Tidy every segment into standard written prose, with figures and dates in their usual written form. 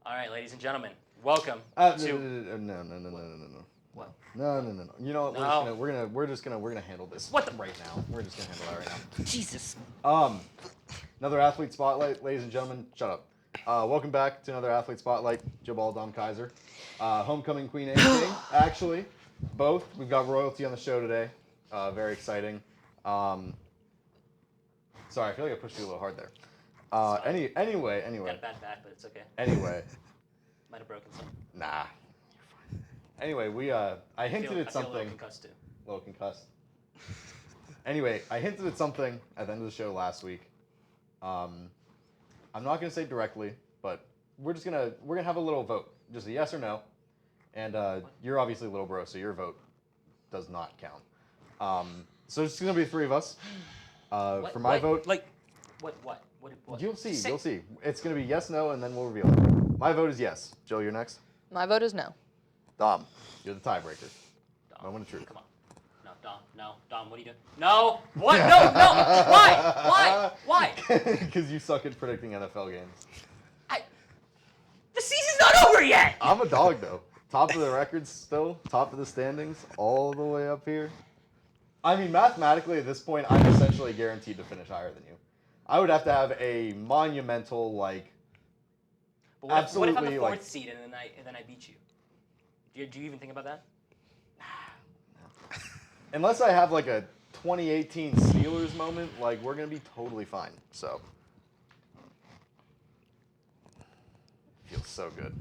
All right, ladies and gentlemen, welcome to. No. What? No. You know what? No. We're just gonna handle this What the- right now. We're just gonna handle that right now. Jesus. Another athlete spotlight, ladies and gentlemen. Shut up. Welcome back to another athlete spotlight. Joe Ball, Dom Kaiser, homecoming queen and king. Actually, both. We've got royalty on the show today. Very exciting. Sorry, I feel like I pushed you a little hard there. Anyway. Got a bad back, but it's okay. Anyway. Might have broken something. Nah. You're fine. Anyway, I hinted at something. I feel a little concussed too. A little concussed. Anyway, I hinted at something at the end of the show last week. I'm not gonna say directly, but we're gonna have a little vote, just a yes or no. And you're obviously little bro, so your vote does not count. So it's gonna be three of us. For my vote, What? you'll see. You'll see. It's gonna be yes, no, and then we'll reveal it. My vote is yes. Joe, you're next. My vote is no. Dom, you're the tiebreaker. Dom, Moment of truth. Come on. No, Dom. No, Dom. What are you doing? No. What? No. Why? Because you suck at predicting NFL games. The season's not over yet. I'm a dog though. Top of the records still, top of the standings, all the way up here. I mean, mathematically at this point, I'm essentially guaranteed to finish higher than you. I would have to have a monumental, like, But what if I'm absolutely, the like- fourth seed and then I beat you? Do you even think about that? unless I have like a 2018 Steelers moment, like, we're going to be totally fine. So, feels so good.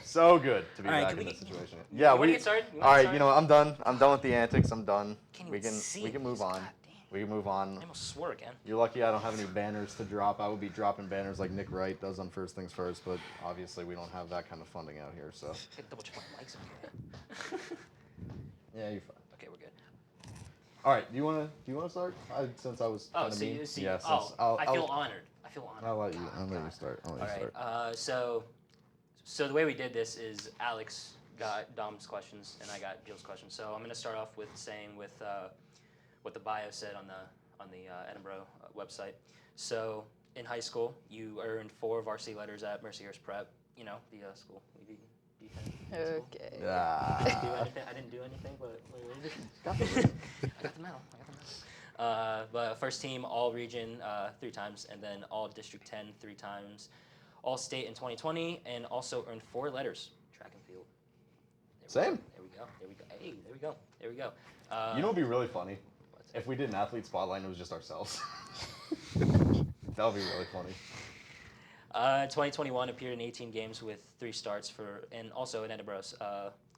So good to be All right, back can in we this get- situation. You Yeah, wanna get started? You wanna all get right, started? you know what? I'm done. I'm done with the antics. I'm done. Can't We even can see we can it. move on. God damn. We can move on. I almost swore again. You're lucky I don't have any banners to drop. I would be dropping banners like Nick Wright does on First Things First, but obviously we don't have that kind of funding out here, so. I gotta double check my mics. Okay. Yeah, you're fine. Okay, we're good. All right, do you wanna start? Since I was Oh, kind of so mean. you see. Yeah, Oh, since I'll I feel honored. I feel honored. I'll let you. God, I'll let you God. start. All right. So the way we did this is Alex got Dom's questions and I got Jill's questions. So I'm gonna start off with saying what the bio said on the Edinburgh website. So in high school, you earned 4 varsity letters at Mercyhurst Prep. You know, the school. We beat D10. Okay. Yeah. I didn't do anything, but I got the medal. But first team All Region 3 times, and then All District 10 3 times, All State in 2020, and also earned 4 letters track and field. Same. There we go. Hey, there we go. You know what'd be really funny? If we did an athlete spotlight and it was just ourselves. That would be really funny. 2021 appeared in 18 games with 3 starts and also an Edinburgh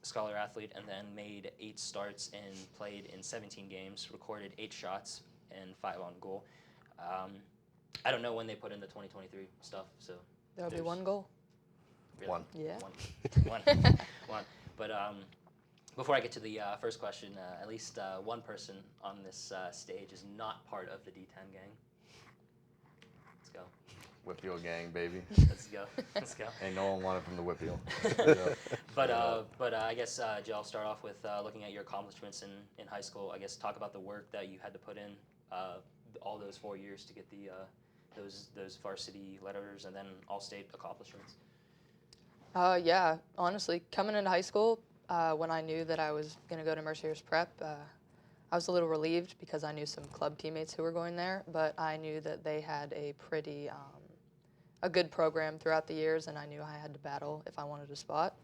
Scholar athlete, and then made 8 starts and played in 17 games, recorded 8 shots and 5 on goal. I don't know when they put in the 2023 stuff, so. There'll be there's- 1 goal. Really? Yeah. One. But before I get to the first question, at least one person on this stage is not part of the D10 gang. Let's go. Whippeal gang, baby. Let's go. Ain't no one wanted from the Whippeal. But I guess, Jill, I'll start off with looking at your accomplishments in high school. I guess talk about the work that you had to put in all those 4 years to get those varsity letters and then all-state accomplishments. Yeah, honestly, coming into high school, when I knew that I was going to go to Mercyhurst Prep, I was a little relieved because I knew some club teammates who were going there, but I knew that they had a pretty, a good program throughout the years, and I knew I had to battle if I wanted a spot.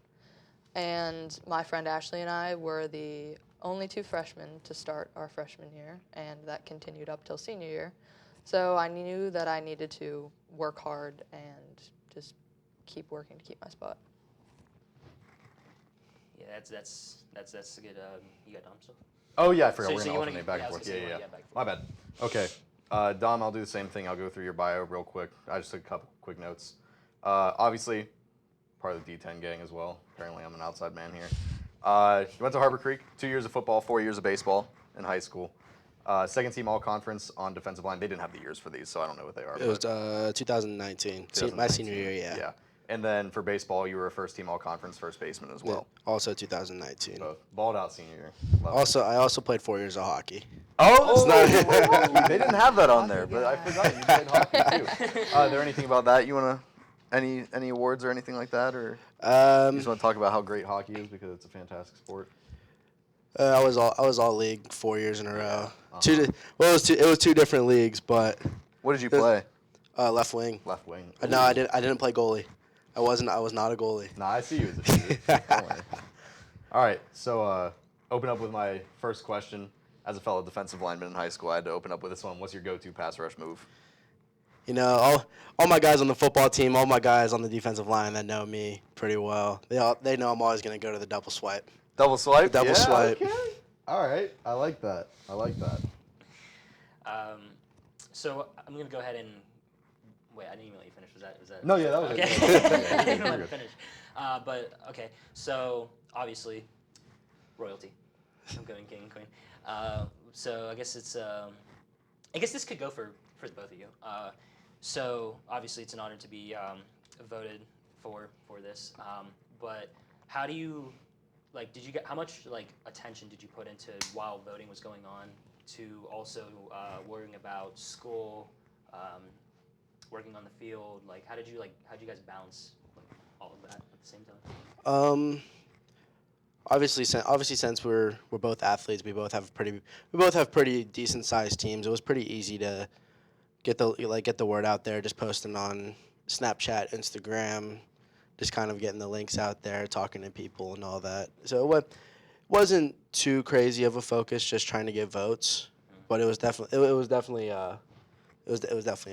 And my friend Ashley and I were the only 2 freshmen to start our freshman year, and that continued up till senior year. So I knew that I needed to work hard and just keep working to keep my spot. Yeah, that's a good. You got Dom still? Oh yeah, I forgot. So- We're so gonna you wanna alternate go- back yeah, and I was forth. gonna say, Yeah. yeah, back and My bad. Okay. Dom, I'll do the same thing. I'll go through your bio real quick. I just took a couple quick notes. Obviously, part of the D10 gang as well. Apparently, I'm an outside man here. You went to Harbor Creek. 2 years of football, 4 years of baseball in high school. Second team all conference on defensive line. They didn't have the years for these, so I don't know what they are. It was 2019. My senior year, yeah. Yeah. And then for baseball, you were a first team all conference first baseman as well. Yeah, also 2019. Both. Balled out senior year. I also played 4 years of hockey. Oh, they didn't have that on there, but I forgot you played hockey too. Is there anything about that you want to Any awards or anything like that, or you just want to talk about how great hockey is because it's a fantastic sport? I was all league 4 years in a row. It was two different leagues, but What did you play? left wing. Left wing. No, I didn't play goalie. I was not a goalie. Nah, I see you as a shooter. Don't worry. All right, so open up with my first question. As a fellow defensive lineman in high school, I had to open up with this one. What's your go-to pass rush move? You know, all my guys on the football team, all my guys on the defensive line that know me pretty well, they know I'm always going to go to the double swipe. Double swipe? Double swipe. Okay. All right. I like that. So I'm gonna go ahead and wait. I didn't even let you finish. Was that? No, yeah, that was okay. it. I didn't even let you finish. But okay. So obviously, royalty. I'm going king and queen. So I guess it's. I guess this could go for the both of you. So obviously, it's an honor to be voted for this. But how do you? Like, how much attention did you put into while voting was going on to also worrying about school, working on the field? Like, how did you guys balance all of that at the same time? Obviously, since we're both athletes, we both have pretty decent sized teams. It was pretty easy to get the word out there, just posting on Snapchat, Instagram. Just kind of getting the links out there, talking to people and all that. So it wasn't too crazy of a focus, just trying to get votes. But it was definitely a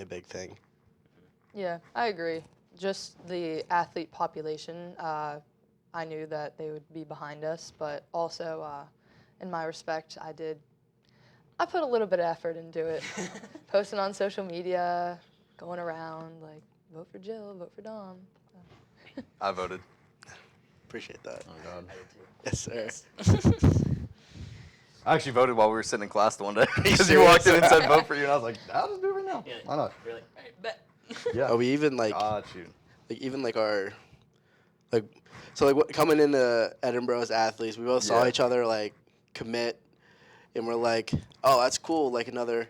big thing. Yeah, I agree. Just the athlete population, I knew that they would be behind us, but also, in my respect, I put a little bit of effort into it. Posting on social media, going around, like, vote for Jill, vote for Dom. I voted. Appreciate that. Oh, God. I did too. Yes, sir. Yes. I actually voted while we were sitting in class the one day because you serious? walked in and said vote for you, and I was like, I'll just do it right now. Yeah, Why not? Really? All right, bet. Yeah. Are we even Got you. our coming into Edinburgh as athletes, we both saw each other commit, and we're like, oh, that's cool. Like another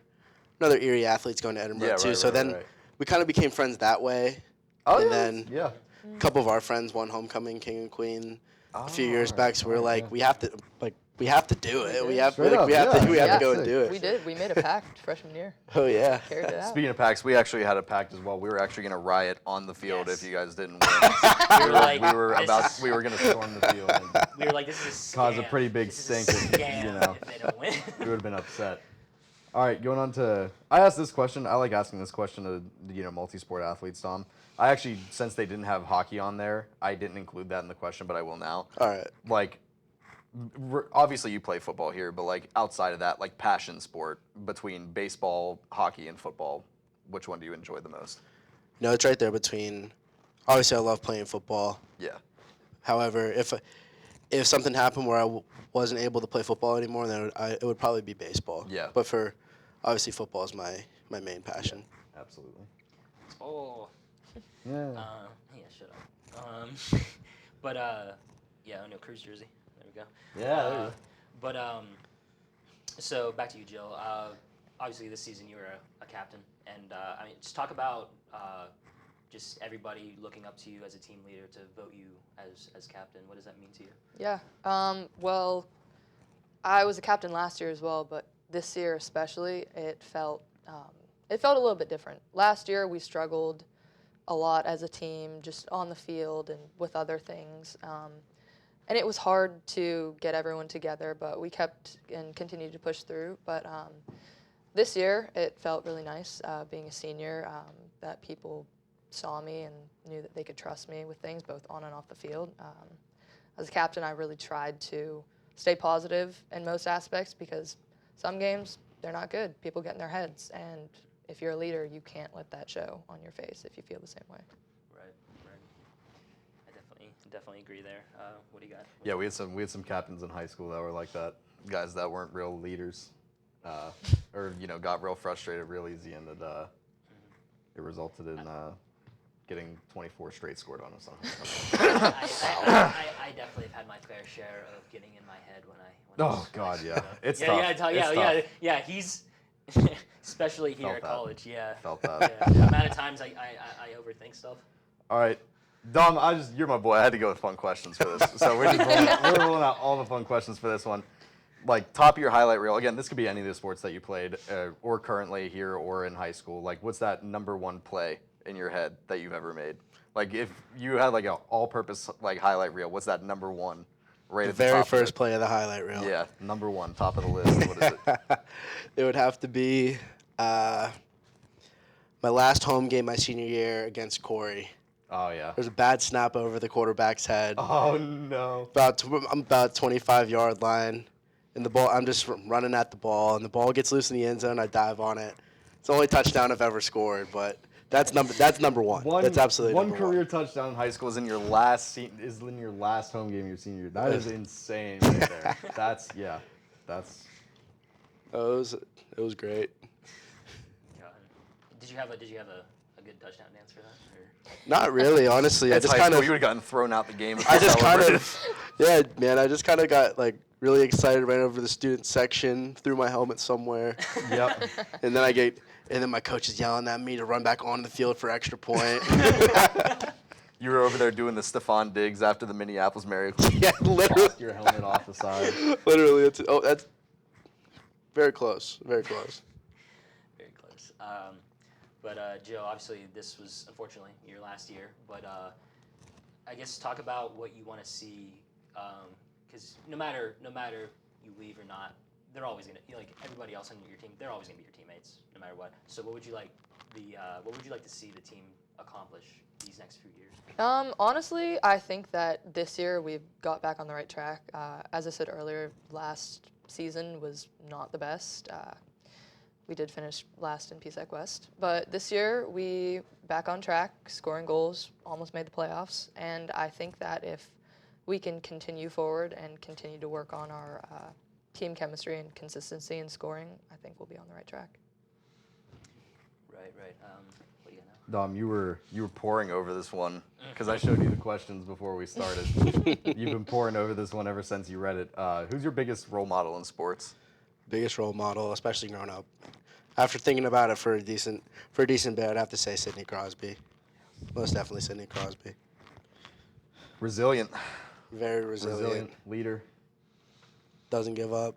Erie athlete's going to Edinburgh too. So then we kind of became friends that way. Oh, and yeah. then Yeah. a couple of our friends won homecoming king and queen a few years Oh, back. So we're like, yeah. we have to do it. We have Straight up, we have to yeah. go and Sick. do it. We did. We made a pact freshman year. Oh yeah. Carried it out. Speaking of pacts, we actually had a pact as well. We were actually going to riot on the field Yes. if you guys didn't win. We were like, we were going to storm the field and we were like, this is a scam. cause a pretty big This is stink a if, scam if they don't win. we would have been upset. All right, going on to, I asked this question. I like asking this question to multi-sport athletes, Tom. I actually, since they didn't have hockey on there, I didn't include that in the question, but I will now. All right. Like, obviously you play football here, but like outside of that, like passion sport between baseball, hockey, and football, which one do you enjoy the most? No, it's right there between. Obviously, I love playing football. Yeah. However, if something happened where I wasn't able to play football anymore, then it would probably be baseball. Yeah. But obviously, football is my main passion. Yeah, absolutely. Oh. Yeah. Yeah, shut up. But yeah, I know Cruz jersey. There we go. Yeah. There you go. But so back to you, Jill. Obviously, this season you were a captain, and I mean, just talk about just everybody looking up to you as a team leader to vote you as captain. What does that mean to you? Yeah. Well, I was a captain last year as well, but this year especially, it felt a little bit different. Last year we struggled a lot as a team, just on the field and with other things, and it was hard to get everyone together. But we kept and continued to push through. But this year it felt really nice being a senior, that people saw me and knew that they could trust me with things both on and off the field. As a captain, I really tried to stay positive in most aspects because some games, they're not good. People get in their heads, and if you're a leader, you can't let that show on your face if you feel the same way. Right. I definitely agree there. What do you got? Yeah, we had some captains in high school that were like that, guys that weren't real leaders, or got real frustrated real easy, and it resulted in getting 24 straight scored on us. I definitely have had my fair share of getting in my head when Oh God, yeah, it's yeah, tough. yeah. He's especially here Felt at that. college. Yeah. Felt that. Yeah. The amount of times I overthink stuff. All right. Dom, you're my boy. I had to go with fun questions for this. So we're rolling out all the fun questions for this one. Like, top of your highlight reel. Again, this could be any of the sports that you played or currently here or in high school. Like, what's that number one play in your head that you've ever made? Like, if you had like an all-purpose like highlight reel, what's that number one? Right The at the very top first of play of the highlight reel. Yeah, number one, top of the list. What is it? It would have to be my last home game my senior year against Corey. Oh yeah. There's a bad snap over the quarterback's head. Oh no. I'm about 25-yard line, and the ball. I'm just running at the ball, and the ball gets loose in the end zone. I dive on it. It's the only touchdown I've ever scored, but that's number one. That's absolutely one number career one. touchdown in high school is in your last home game your senior year. That is insane right there. It was great. Did you have a good touchdown dance for that? Or? Not really, honestly. You would have gotten thrown out the game. I just kind of got like really excited, ran over to the student section, threw my helmet somewhere. Yep. And then my coach is yelling at me to run back onto the field for extra point. You were over there doing the Stephon Diggs after the Minneapolis Miracle. Yeah, literally. Your helmet off the side. Literally, that's very close. Very close. Very close. But Joe, obviously this was unfortunately your last year. But I guess talk about what you want to see, because no matter you leave or not, they're always gonna like everybody else on your team. They're always gonna be your teammates, no matter what. So what would you like to see the team accomplish these next few years? Honestly, I think that this year we've got back on the right track. As I said earlier, last season was not the best. We did finish last in PSEC West, but this year we back on track, scoring goals, almost made the playoffs, and I think that if we can continue forward and continue to work on our team chemistry and consistency in scoring, I think we'll be on the right track. Right. What do you got now? Dom, you were pouring over this one because I showed you the questions before we started. You've been pouring over this one ever since you read it. Who's your biggest role model in sports? Biggest role model, especially growing up. After thinking about it for a decent bit, I'd have to say Sidney Crosby. Most definitely Sidney Crosby. Resilient. Very resilient. Leader. Doesn't give up.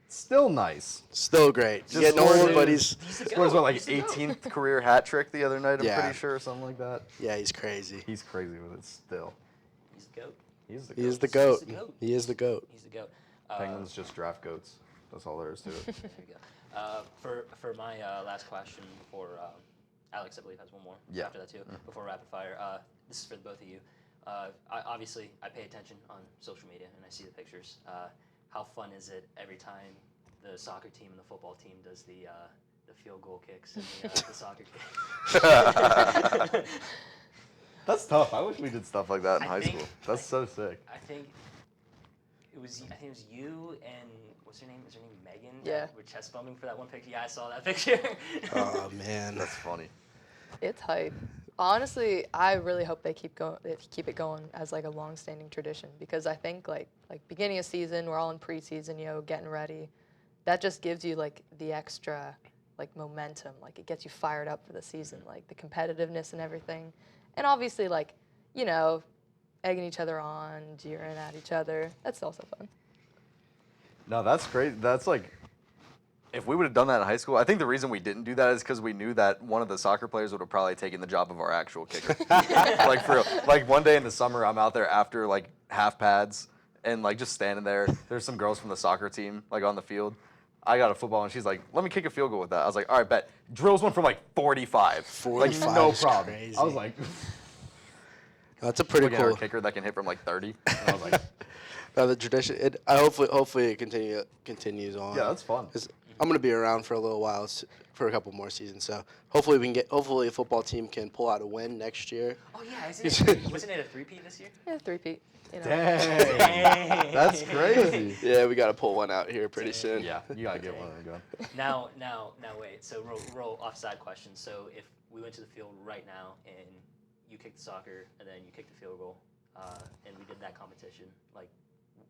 Still nice. Still great. Just Getting old, but he's scores what, like 18th career hat trick the other night, I'm Yeah. pretty sure, or something like that. Yeah, he's crazy. He's crazy with it still. He's the GOAT. He is the He is goat. the GOAT. He's the GOAT. He is the GOAT. He's the GOAT. Penguins just draft goats. That's all there is to it. There you go. For my last question, before Alex, I believe, has one more. Yeah. After that too, before rapid fire. This is for the both of you. Obviously, I pay attention on social media and I see the pictures. How fun is it every time the soccer team and the football team does the field goal kicks and the soccer kicks? That's tough. I wish we did stuff like that in I high think- school. That's so sick. I think it was you and what's her name? Is her name Megan? Yeah. We're chest bumping for that one picture. Yeah, I saw that picture. Oh man. That's funny. It's hype. Honestly, I really hope they keep it going as like a long-standing tradition, because I think like beginning of season, we're all in preseason, getting ready. That just gives you like the extra like momentum. Like it gets you fired up for the season, like the competitiveness and everything. And obviously like, egging each other on, jeering at each other. That's also fun. No, that's great. That's like, if we would have done that in high school, I think the reason we didn't do that is because we knew that one of the soccer players would have probably taken the job of our actual kicker. Like for real. Like one day in the summer, I'm out there after like half pads and like just standing there. There's some girls from the soccer team like on the field. I got a football and she's like, "Let me kick a field goal with that." I was like, "All right, bet." Drills one from like 45. 45 like no is problem. crazy. I was like, That's a pretty "Look at our cool. kicker that can hit from like 30." And I was like, No, the tradition. Hopefully it continues on. "Yeah, that's fun." 'Cause I'm gonna be around for a little while, for a couple more seasons. So hopefully a football team can pull out a win next year. Oh yeah, wasn't it a three-peat this year? Yeah, three-peat. Dang. That's crazy. Yeah, we gotta pull one out here pretty soon. Yeah, you gotta get one of them going. Now wait. So roll offside question. So if we went to the field right now and you kicked the soccer and then you kicked the field goal, and we did that competition, like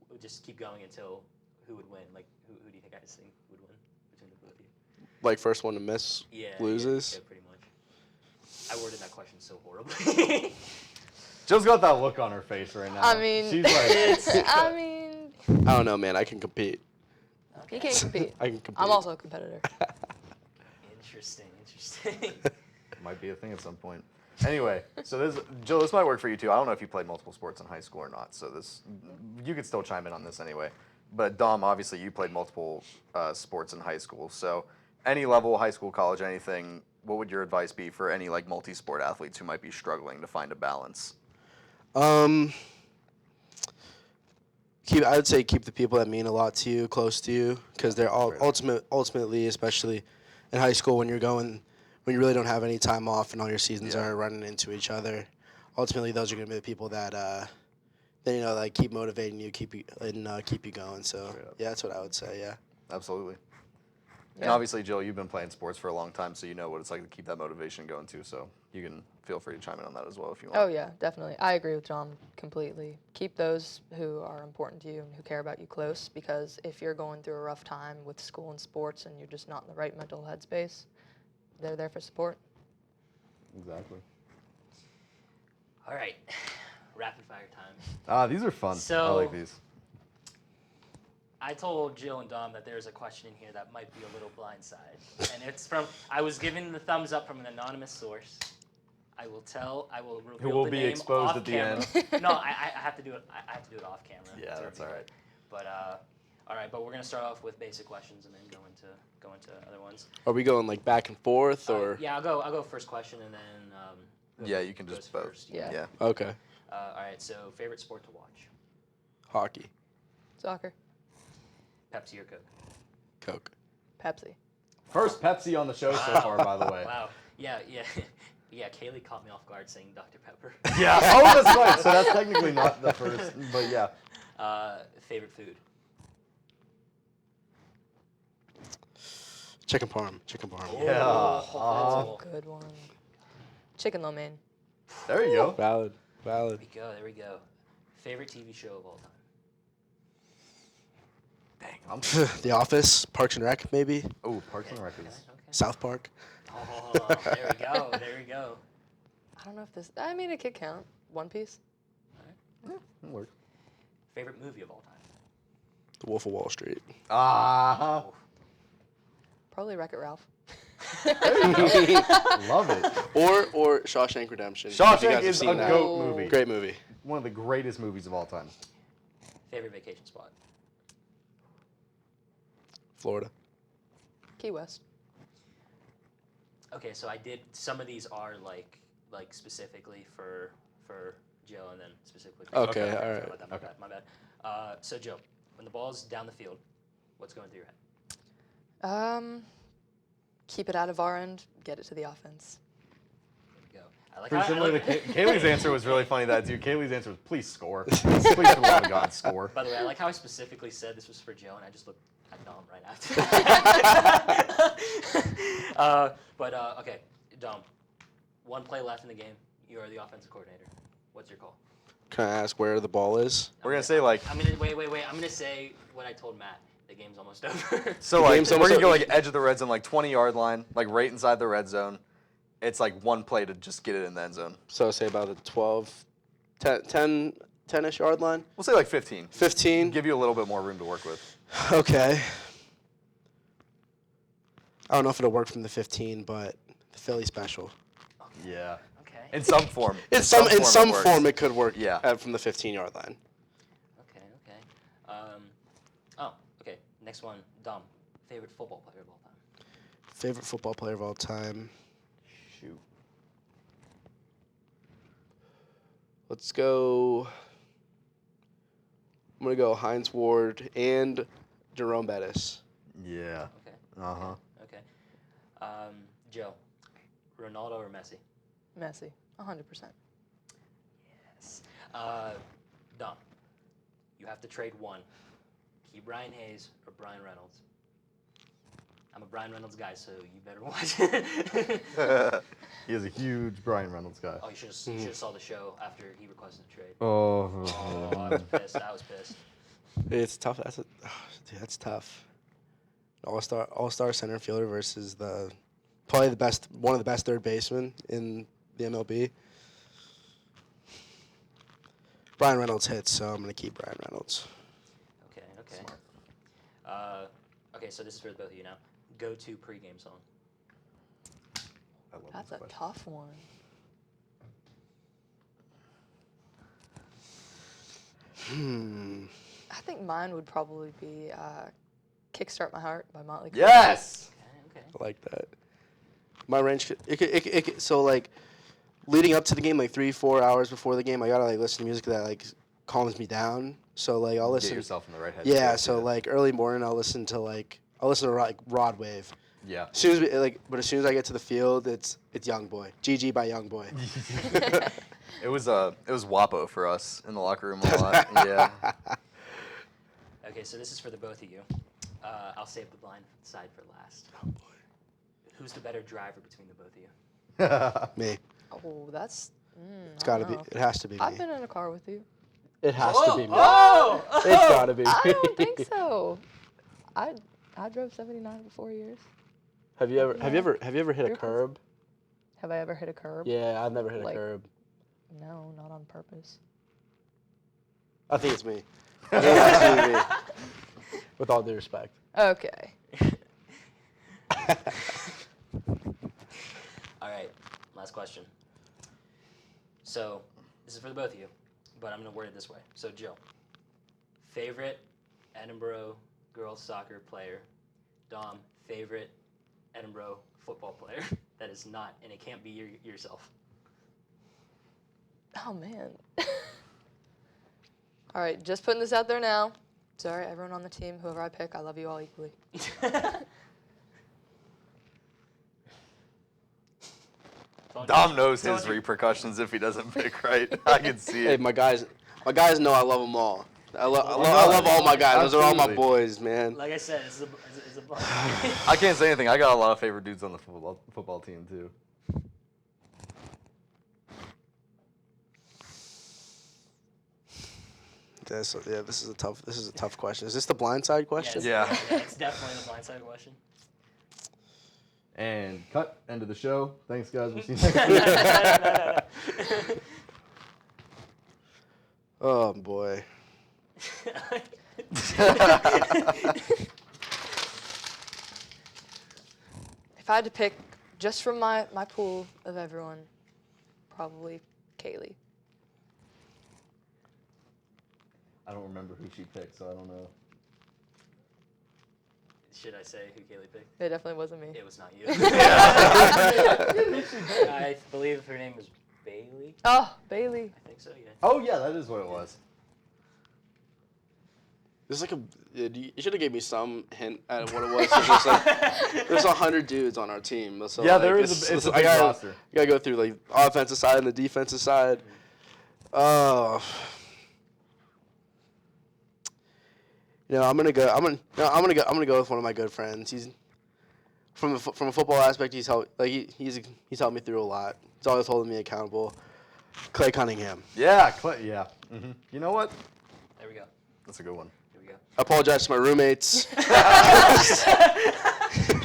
we'll just keep going until who would win? Like who do you guys think would win between the both of you? Like first one to miss Yeah, loses. Yeah, pretty much. I worded that question so horribly. Jill's got that look on her face right now. I mean, she's like, I mean, I don't know, man. I can compete. you can't compete. I can compete. I'm also a competitor. Interesting. might be a thing at some point. Anyway, so Jill, this might work for you too. I don't know if you played multiple sports in high school or not, so you could still chime in on this anyway. But Dom, obviously you played multiple sports in high school, so any level, high school, college, anything, what would your advice be for any like multi-sport athletes who might be struggling to find a balance? I would say keep the people that mean a lot to you close to you, because they're all ultimately, especially in high school when you really don't have any time off and all your seasons are running into each other. Ultimately, those are going to be the people that like keep motivating you, keep you going. So yeah, that's what I would say. Yeah. Absolutely. Yeah. And obviously, Jill, you've been playing sports for a long time, so you know what it's like to keep that motivation going too. So you can feel free to chime in on that as well if you want. Oh yeah, definitely. I agree with John completely. Keep those who are important to you and who care about you close, because if you're going through a rough time with school and sports and you're just not in the right mental headspace, they're there for support. Exactly. All right, rapid fire time. These are fun. So- I like these. I told Jill and Dom that there's a question in here that might be a little blindside, and it's from. I was given the thumbs up from an anonymous source. I will reveal Who will the be name exposed off at the camera. end. No, I have to do it. I have to do it off camera. Yeah, to that's reveal all right. it. But all right. But we're gonna start off with basic questions and then go into other ones. Are we going like back and forth or? Yeah, I'll go first question and then. Yeah, you can goes just both. first. Yeah. Okay. All right. So favorite sport to watch? Hockey. Soccer. Pepsi or Coke? Coke. Pepsi. First Pepsi on the show so far, by the way. Wow. Yeah. Hayley caught me off guard saying Dr. Pepper. Yeah. Oh, that's right. So that's technically not the first, but yeah. Favorite food? Chicken parm. Yeah. Oh, That's a good one. Chicken lo mein. There you go. Valid. There we go. Favorite TV show of all time? Dang. The Office, Parks and Rec, maybe. Oh, Parks and Rec is. Okay. South Park. Oh, there we go. I don't know if this. I mean, it could count. One Piece. It'll work. Favorite movie of all time? The Wolf of Wall Street. Probably Wreck-It Ralph. Love it. Or Shawshank Redemption. if you Shawshank guys have is a seen that. GOAT movie. Great movie. One of the greatest movies of all time. Favorite vacation spot? Florida. Key West. Okay, so I did. Some of these are like specifically for Joe, and then specifically. For Okay, Sorry all right. about that, my bad. So Joe, when the ball's down the field, what's going through your head? Keep it out of our end. Get it to the offense. There we go. I like Pretty how- similar to Kaylee's answer was really funny that too. Kaylee's answer was please score. Please for the love of God, score. By the way, I like how I specifically said this was for Joe, and I just looked at Dom right after. Okay, Dom. One play left in the game. You are the offensive coordinator. What's your call? Can I ask where the ball is? We're gonna say like. I'm gonna wait. I'm gonna say what I told Matt. The game's almost over. So like game's we're almost gonna go over. like edge of the red zone, like 20-yard line, like right inside the red zone. It's like one play to just get it in the end zone. So say about the 12, 10-ish yard line? We'll say like 15. 15? Give you a little bit more room to work with. Okay. I don't know if it'll work from the 15, but the Philly special. Yeah. Okay. In some form. In some it works. form, it could work. Yeah. From the 15-yard line. Okay. Okay. Next one, Dom. Favorite football player of all time. Favorite football player of all time. Shoot. Let's go. I'm gonna go Heinz Ward and Jerome Bettis. Yeah. Okay. Uh-huh. Okay. Joe. Ronaldo or Messi? Messi. 100%. Yes. Dom. You have to trade one. Keep Brian Hayes or Brian Reynolds. I'm a Brian Reynolds guy, so you better watch it. He is a huge Brian Reynolds guy. Oh, you should have saw the show after he requested a trade. Oh. Oh, I was pissed. I was pissed. It's tough. Dude, that's tough. All-star center fielder versus the Probably one of the best third basemen in the MLB. Brian Reynolds hits, so I'm going to keep Brian Reynolds. Okay. Smart. Okay, so this is for both of you now. Go-to pregame song. I love That's this a question. tough one. I think mine would probably be "Kickstart My Heart" by Motley Crue. Yes. Okay. I like that. My range, so like leading up to the game, like 3-4 hours before the game, I gotta like listen to music that like calms me down. So like I'll listen. Get yourself in the right head. Yeah. So like early morning, I'll listen to like Rod Wave. Yeah. As soon as I get to the field, it's Young Boy. GG by Young Boy. It was WAPO for us in the locker room a lot. Yeah. Okay, so this is for the both of you. I'll save the blind side for last. Oh boy. Who's the better driver between the both of you? Me. Oh, that's. It's gotta be. It has to be me. I've been in a car with you. It has to be me. Oh! It's gotta be me. I don't think so. I drove 79 for 4 years. Have you ever hit a You're close. curb? Have I ever hit a curb? Yeah, I've never hit a Like- curb. No, not on purpose. I think it's me. It has to be me. With all due respect. Okay. All right, last question. So this is for the both of you, but I'm going to word it this way. So Jill, favorite Edinburgh girls soccer player. Dom, favorite Edinburgh football player. That is not, and it can't be yourself. Oh, man. All right, just putting this out there now. Sorry, everyone on the team, whoever I pick, I love you all equally. Dom knows his repercussions if he doesn't pick right. I can see Hey, it. my guys know I love them all. I love all my guys. Those are all my Absolutely. boys, man. Like I said, it's a bump. I can't say anything. I got a lot of favorite dudes on the football team too. This is a tough question. Is this the blindside question? Yeah. It's definitely the blindside question. And cut. End of the show. Thanks, guys. We'll see you No, next week. no. Oh boy. If I had to pick just from my pool of everyone, probably Kaylee. I don't remember who she picked, so I don't know. Should I say who Kaylee picked? It definitely wasn't me. It was not you. I believe her name was Bailey. Oh, Bailey. I think so, yeah. Oh yeah, that is what it was. This is like you should have gave me some hint at what it was. It's like, there's 100 dudes on our team. So Yeah, like, there is it's a I big gotta, roster. You gotta go through like offensive side and the defensive side. Oh. You know, I'm gonna go with one of my good friends. He's from a football aspect. He's helped helped me through a lot. He's always holding me accountable. Clay Cunningham. Yeah, Clay. Yeah. Mm-hmm. You know what? There we go. That's a good one. Here we go. I apologize to my roommates.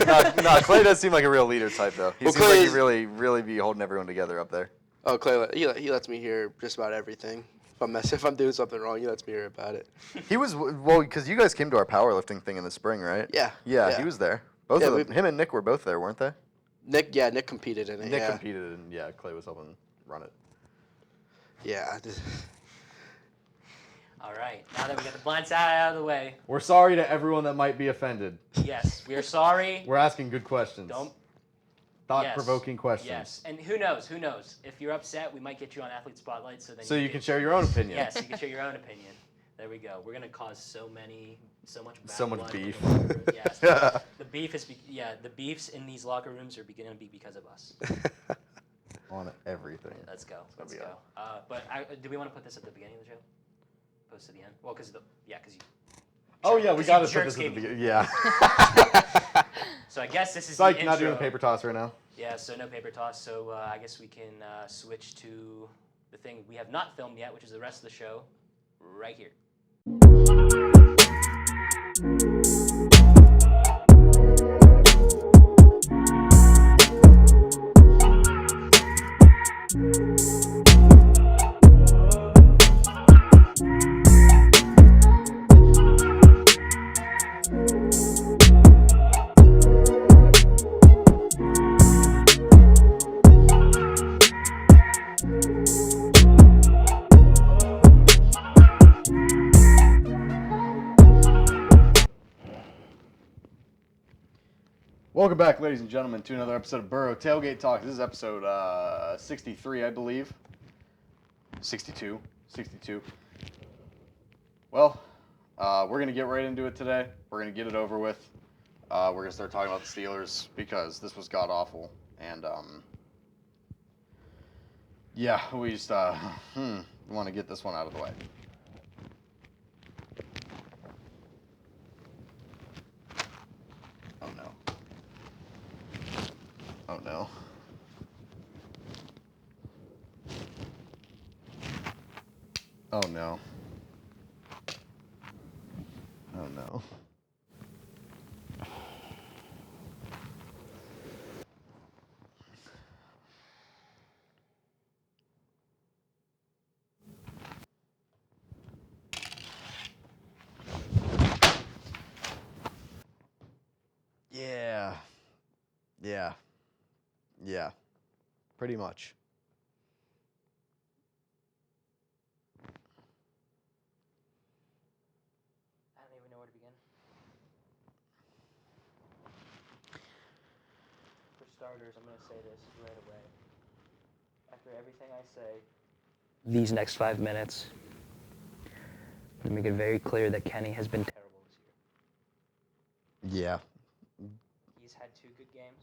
No, Clay does seem like a real leader type though. He Well, seems like Clay's- he really be holding everyone together up there. Oh, Clay, he lets me hear just about everything. If I'm doing something wrong, he lets me hear about it. He was because you guys came to our powerlifting thing in the spring, right? Yeah. Yeah, he was there. Both Yeah, of them, him and Nick were both there, weren't they? Nick competed in it. Nick yeah. competed, and yeah, Clay was helping run it. Yeah. All right. Now that we got the blind side out of the way, We're sorry to everyone that might be offended. yes, we are sorry. We're asking good questions. Don't. Thought-provoking questions. Yes, and who knows? Who knows? If you're upset, we might get you on Athlete Spotlight, so then So you can share your own opinion. Yes, you can share your own opinion. There we go. We're gonna cause so much bad So much blood beef. in the locker room. Yes, the beef is the beefs in these locker rooms are going to be because of us. On everything. Let's go. Let's be go. But do we want to put this at the beginning of the show? Post to the end? Well, because you. Oh yeah, we Because got you to put jerks this at the gave me- beginning. Yeah. So I guess this is Psych, the not intro. doing paper toss right now. Yeah, so no paper toss. So I guess we can switch to the thing we have not filmed yet, which is the rest of the show, right here. Welcome back, ladies and gentlemen, to another episode of Boro Tailgate Talks. This is episode 63, I believe. 62. Well, we're going to get right into it today. We're going to get it over with. We're going to start talking about the Steelers because this was god-awful. And, yeah, we just want to get this one out of the way. Oh, no. Oh, no. Oh, no. Oh, no. Yeah. Pretty much. I don't even know where to begin. For starters, I'm going to say this right away. After everything I say, these next 5 minutes, I'm going to make it very clear that Kenny has been terrible this year. Yeah. He's had 2 good games,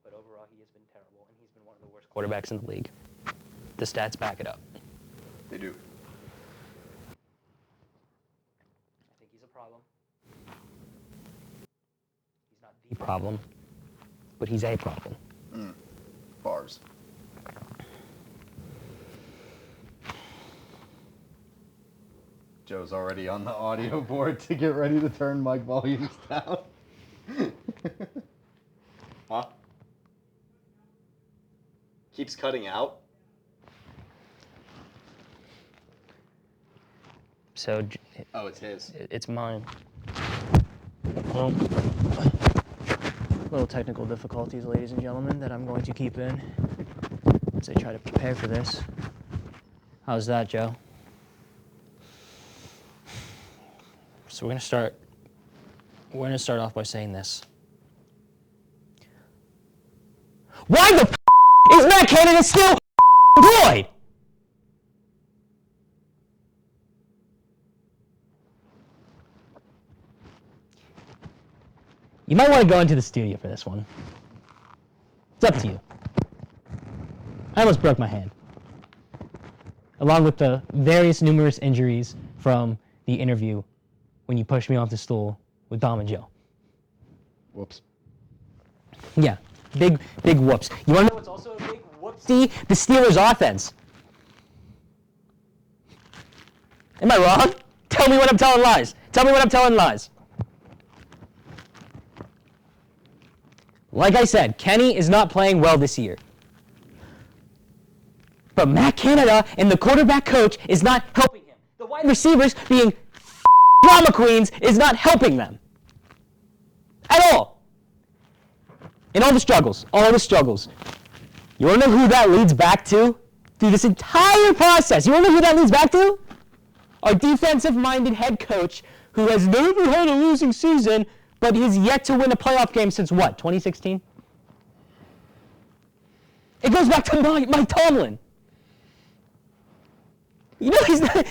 but overall he has been terrible, and he's been one of the worst quarterbacks in the league. The stats back it up. They do. I think he's a problem. He's not the problem, but he's a problem. Bars. Joe's already on the audio board to get ready to turn mic volumes down. Huh? Keeps cutting out? So Oh, it's his. it's mine. Well, little technical difficulties, ladies and gentlemen, that I'm going to keep in as I try to prepare for this. How's that, Joe? So we're gonna start off by saying this. Why the is Matt Canada still employed? You might want to go into the studio for this one. It's up to you. I almost broke my hand, along with the various numerous injuries from the interview when you pushed me off the stool with Dom and Joe. Whoops. Yeah, big whoops. You want to know what's also a big whoopsie? The Steelers' offense. Am I wrong? Tell me when I'm telling lies. Tell me when I'm telling lies. Like I said, Kenny is not playing well this year. But Matt Canada and the quarterback coach is not helping him. The wide receivers being drama queens is not helping them. At all. And all the struggles. You want to know who that leads back to? Through this entire process. You want to know who that leads back to? Our defensive-minded head coach who has never had a losing season, but has yet to win a playoff game since what, 2016? It goes back to Mike Tomlin. You know he's not going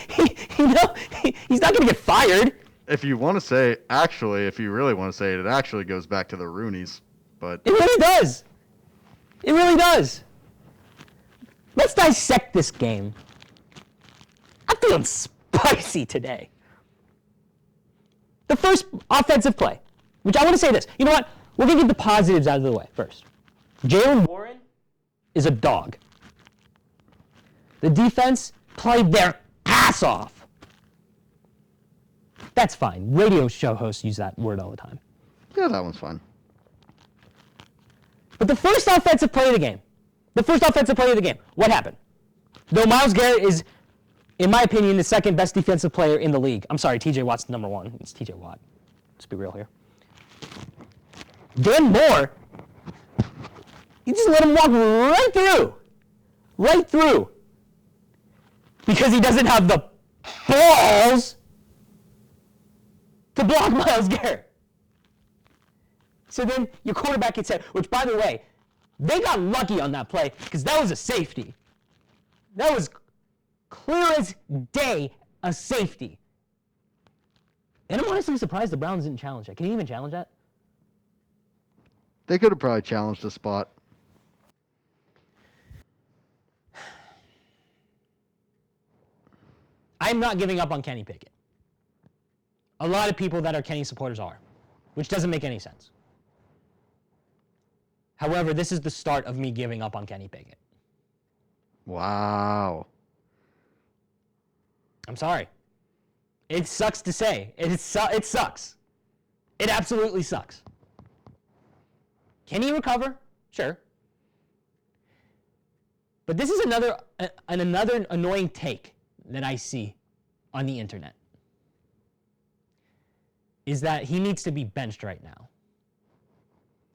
to get fired. If you want to say, actually, if you really want to say it, it actually goes back to the Rooneys. But It really does. It really does. Let's dissect this game. I'm feeling spicy today. The first offensive play, which I want to say this. You know what? We're going to get the positives out of the way first. Jaylen Warren is a dog. The defense played their ass off. That's fine. Radio show hosts use that word all the time. yeah, that one's fine. But the first offensive play of the game, what happened? Though Myles Garrett is, in my opinion, the second best defensive player in the league. I'm sorry, TJ Watt's number 1. It's TJ Watt. Let's be real here. Dan Moore, you just let him walk right through. Because he doesn't have the balls to block Myles Garrett. So then your quarterback gets hit, which, by the way, they got lucky on that play because that was a safety. That was clear as day a safety. And I'm honestly surprised the Browns didn't challenge that. Can you even challenge that? They could have probably challenged the spot. I'm not giving up on Kenny Pickett. A lot of people that are Kenny supporters are, which doesn't make any sense. However, this is the start of me giving up on Kenny Pickett. Wow. I'm sorry. It sucks to say. It sucks. It absolutely sucks. Can he recover? Sure. But this is another annoying take that I see on the internet. Is that he needs to be benched right now.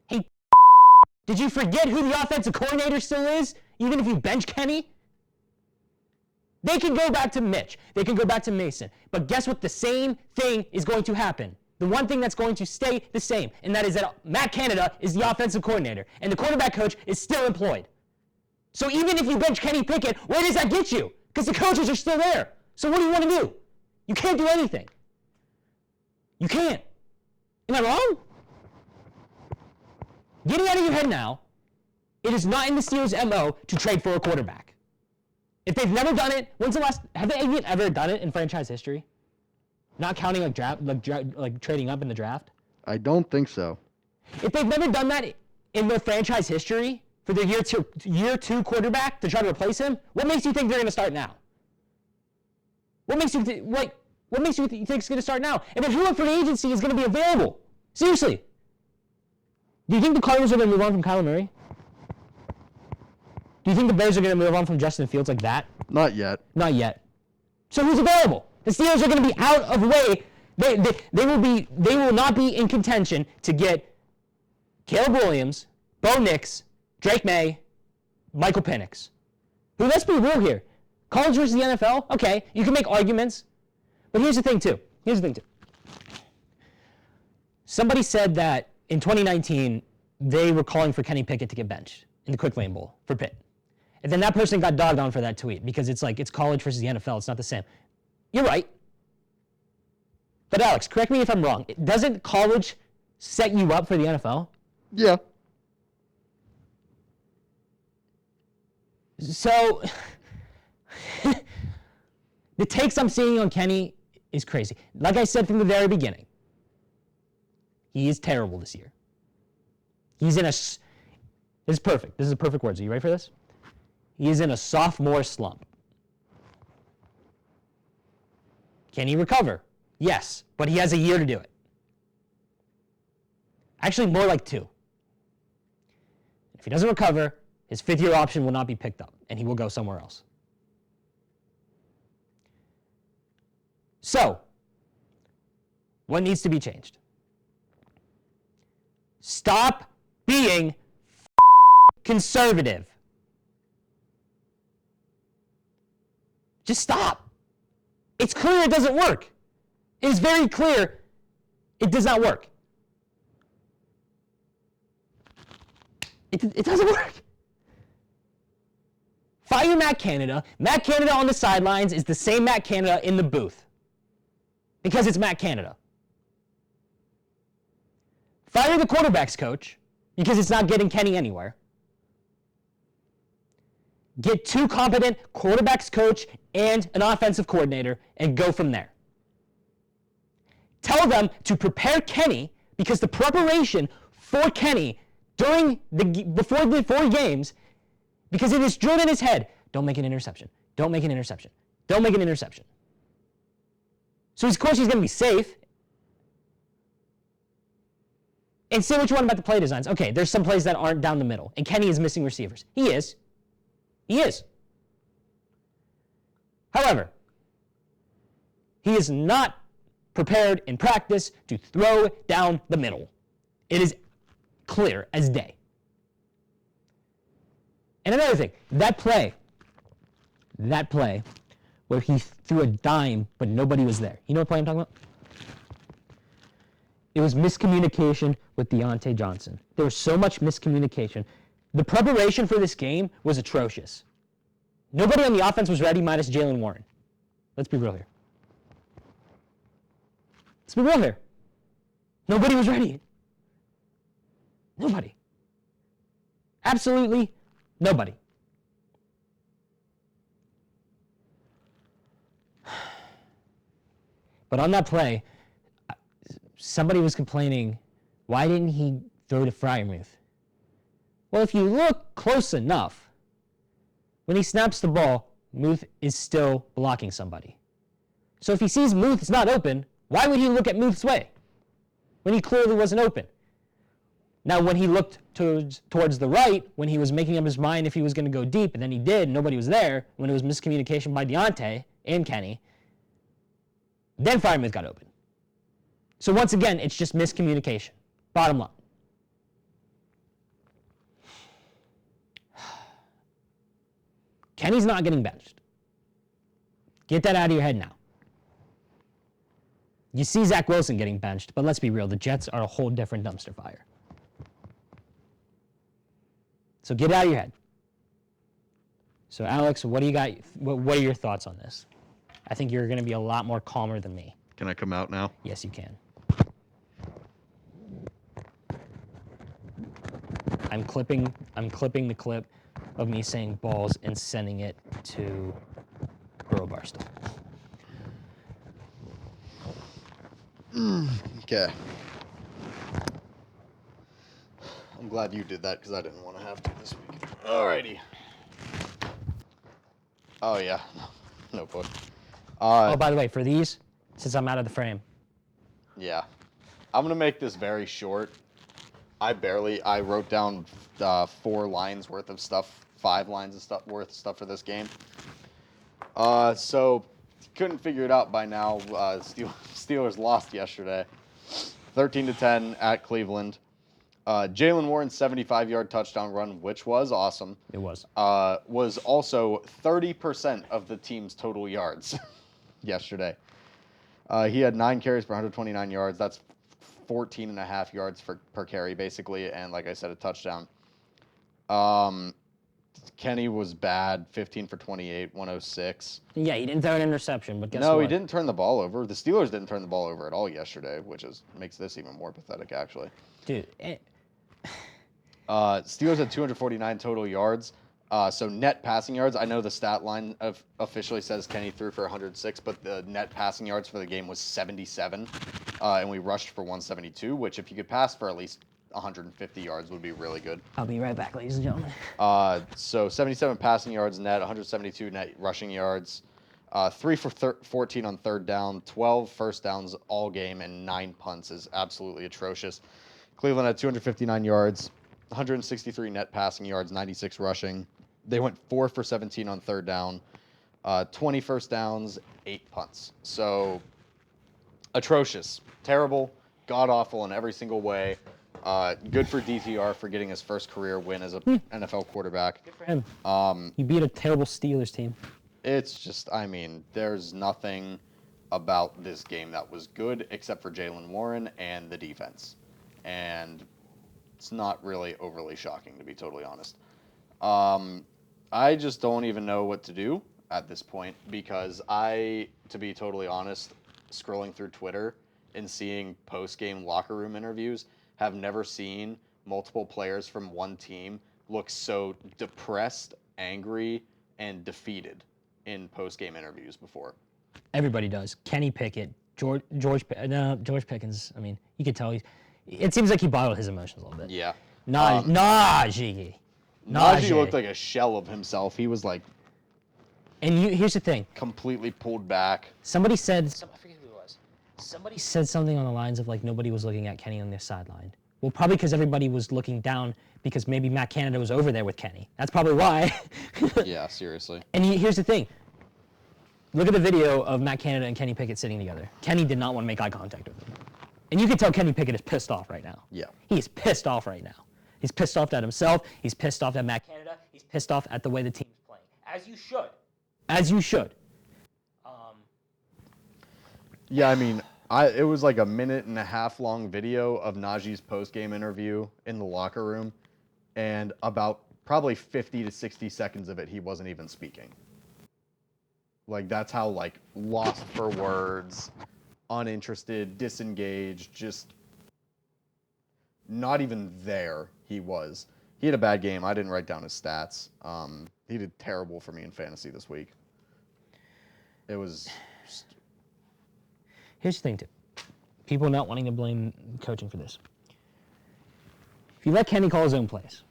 Hey, did you forget who the offensive coordinator still is, even if you bench Kenny? They can go back to Mitch. They can go back to Mason. But guess what? The same thing is going to happen. The one thing that's going to stay the same, and that is that Matt Canada is the offensive coordinator, and the quarterback coach is still employed. So even if you bench Kenny Pickett, where does that get you? Because the coaches are still there. So what do you want to do? You can't do anything. You can't. Am I wrong? Get it out of your head now. It is not in the Steelers' MO to trade for a quarterback. If they've never done it, have they even ever done it in franchise history? Not counting like trading up in the draft? I don't think so. If they've never done that in their franchise history for their year two quarterback to try to replace him, what makes you think they're going to start now? What makes you think it's going to start now? And then who in free agency is going to be available? Seriously. Do you think the Cardinals are going to move on from Kyler Murray? Do you think the Bears are going to move on from Justin Fields like that? Not yet. Not yet. So who's available? The Steelers are going to be out of way. They will not be in contention to get Caleb Williams, Bo Nix, Drake May, Michael Penix. Who, let's be real here. College versus the NFL, okay, you can make arguments. But here's the thing too. Somebody said that in 2019, they were calling for Kenny Pickett to get benched in the Quick Lane Bowl for Pitt. And then that person got dogged on for that tweet because it's college versus the NFL. It's not the same. You're right. But Alex, correct me if I'm wrong. Doesn't college set you up for the NFL? Yeah. So, the takes I'm seeing on Kenny is crazy. Like I said from the very beginning, he is terrible this year. He's in a... This is perfect. This is a perfect word. Are you ready for this? He is in a sophomore slump. Can he recover? Yes, but he has a year to do it. Actually, more like 2. If he doesn't recover, his 5th-year option will not be picked up, and he will go somewhere else. So, what needs to be changed? Stop being conservative. Just stop. It's clear it doesn't work. It is very clear it does not work. It doesn't work. Fire Matt Canada. Matt Canada on the sidelines is the same Matt Canada in the booth. Because it's Matt Canada. Fire the quarterback's coach because it's not getting Kenny anywhere. Get 2 competent quarterbacks coach and an offensive coordinator and go from there. Tell them to prepare Kenny because the preparation for Kenny before the 4 games, because it is drilled in his head, don't make an interception. Don't make an interception. Don't make an interception. So of course he's going to be safe. And say what you want about the play designs. Okay, there's some plays that aren't down the middle, and Kenny is missing receivers. He is. He is. However, he is not prepared in practice to throw down the middle. It is clear as day. And another thing, that play where he threw a dime but nobody was there. You know what play I'm talking about? It was miscommunication with Deontay Johnson. There was so much miscommunication. The preparation for this game was atrocious. Nobody on the offense was ready minus Jaylen Warren. Let's be real here. Let's be real here. Nobody was ready. Nobody. Absolutely nobody. But on that play, somebody was complaining, why didn't he throw to Freiermuth? Well, if you look close enough, when he snaps the ball, Muth is still blocking somebody. So if he sees Muth is not open, why would he look at Muth's way when he clearly wasn't open? Now, when he looked towards the right, when he was making up his mind if he was going to go deep, and then he did, nobody was there, when it was miscommunication by Deontay and Kenny, then Freiermuth got open. So once again, it's just miscommunication. Bottom line. Kenny's not getting benched. Get that out of your head now. You see Zach Wilson getting benched, but let's be real, the Jets are a whole different dumpster fire. So get it out of your head. So Alex, what do you got? What are your thoughts on this? I think you're going to be a lot more calmer than me. Can I come out now? Yes, you can. I'm clipping the clip of me saying balls and sending it to Boro Barstool. Okay. I'm glad you did that because I didn't want to have to this week. Alrighty. Oh yeah. No book. Oh, by the way, for these, since I'm out of the frame. Yeah. I'm gonna make this very short. I wrote down 4 lines worth of stuff, 5 lines of stuff worth of stuff for this game. So couldn't figure it out by now. Steelers lost yesterday, 13-10 at Cleveland. Jaylen Warren's 75-yard touchdown run, which was awesome. It was. Was also 30% of the team's total yards yesterday. He had 9 carries for 129 yards. That's 14.5 yards per carry, basically, and like I said, a touchdown. Kenny was bad, 15 for 28, 106. Yeah, he didn't throw an interception, but guess what? No, he didn't turn the ball over. The Steelers didn't turn the ball over at all yesterday, which makes this even more pathetic, actually. Dude. Steelers had 249 total yards. So net passing yards, I know the stat line officially says Kenny threw for 106, but the net passing yards for the game was 77, and we rushed for 172, which if you could pass for at least 150 yards would be really good. I'll be right back, ladies and gentlemen. So 77 passing yards net, 172 net rushing yards, 3 for 14 on third down, 12 first downs all game, and 9 punts is absolutely atrocious. Cleveland had 259 yards, 163 net passing yards, 96 rushing. They went 4 for 17 on third down, 20 first downs, 8 punts. So atrocious, terrible, god-awful in every single way. Good for DTR for getting his first career win as a NFL quarterback. Good for him. He beat a terrible Steelers team. It's just, I mean, there's nothing about this game that was good except for Jaylen Warren and the defense. And it's not really overly shocking, to be totally honest. I just don't even know what to do at this point because to be totally honest, scrolling through Twitter and seeing post-game locker room interviews, have never seen multiple players from one team look so depressed, angry, and defeated in post-game interviews before. Everybody does. Kenny Pickett, George Pickens. I mean, you could tell it seems like he bottled his emotions a little bit. Yeah. Najee looked like a shell of himself. He was like, and here's the thing. completely pulled back. Somebody said, I forget who it was. Somebody said something on the lines of like nobody was looking at Kenny on their sideline. Well, probably because everybody was looking down because maybe Matt Canada was over there with Kenny. That's probably why. Yeah, seriously. And here's the thing. Look at the video of Matt Canada and Kenny Pickett sitting together. Kenny did not want to make eye contact with him. And you can tell Kenny Pickett is pissed off right now. Yeah. He's pissed off right now. He's pissed off at himself. He's pissed off at Matt Canada. He's pissed off at the way the team's playing. As you should. As you should. Yeah, I mean, It was like a 1.5-minute long video of Najee's post-game interview in the locker room, and about probably 50 to 60 seconds of it, he wasn't even speaking. Like, that's how, like, lost for words, uninterested, disengaged, just not even there he was. He had a bad game. I didn't write down his stats. He did terrible for me in fantasy this week. It was... Here's the thing, too. People not wanting to blame coaching for this. If you let Kenny call his own plays,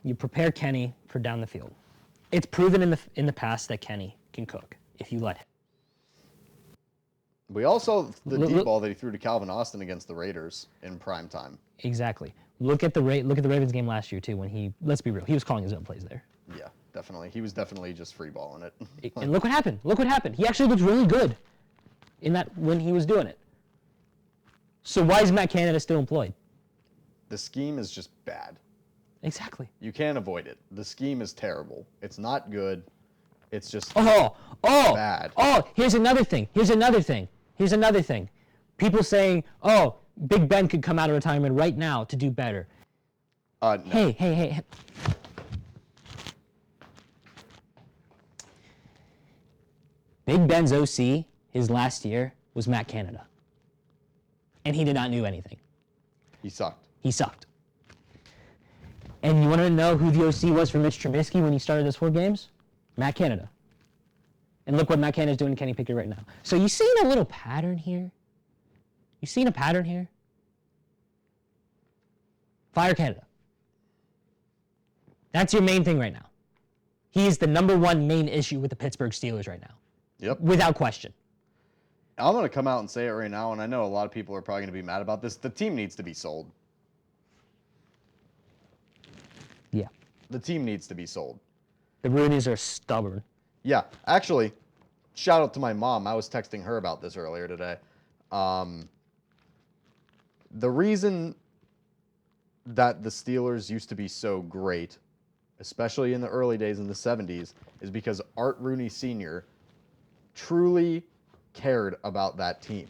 you prepare Kenny for down the field. It's proven in the past that Kenny can cook if you let him. We all saw the deep ball that he threw to Calvin Austin against the Raiders in prime time. Exactly. Look at the Ravens game last year too. When let's be real, he was calling his own plays there. Yeah, definitely. He was definitely just free balling it. And look what happened. Look what happened. He actually looked really good in that when he was doing it. So why is Matt Canada still employed? The scheme is just bad. Exactly. You can't avoid it. The scheme is terrible. It's not good. It's just bad. Here's another thing. People saying, oh, Big Ben could come out of retirement right now to do better. No. Hey. Big Ben's OC, his last year, was Matt Canada. And he did not do anything. He sucked. And you want to know who the OC was for Mitch Trubisky when he started those 4 games? Matt Canada. And look what Matt Canada's doing to Kenny Pickett right now. So you seeing a little pattern here? Fire Canada. That's your main thing right now. He is the number 1 main issue with the Pittsburgh Steelers right now. Yep. Without question. I'm going to come out and say it right now, and I know a lot of people are probably going to be mad about this. The team needs to be sold. Yeah. The team needs to be sold. The Roonies are stubborn. Yeah. Actually, shout out to my mom. I was texting her about this earlier today. The reason that the Steelers used to be so great, especially in the early days in the 70s, is because Art Rooney Sr. truly cared about that team.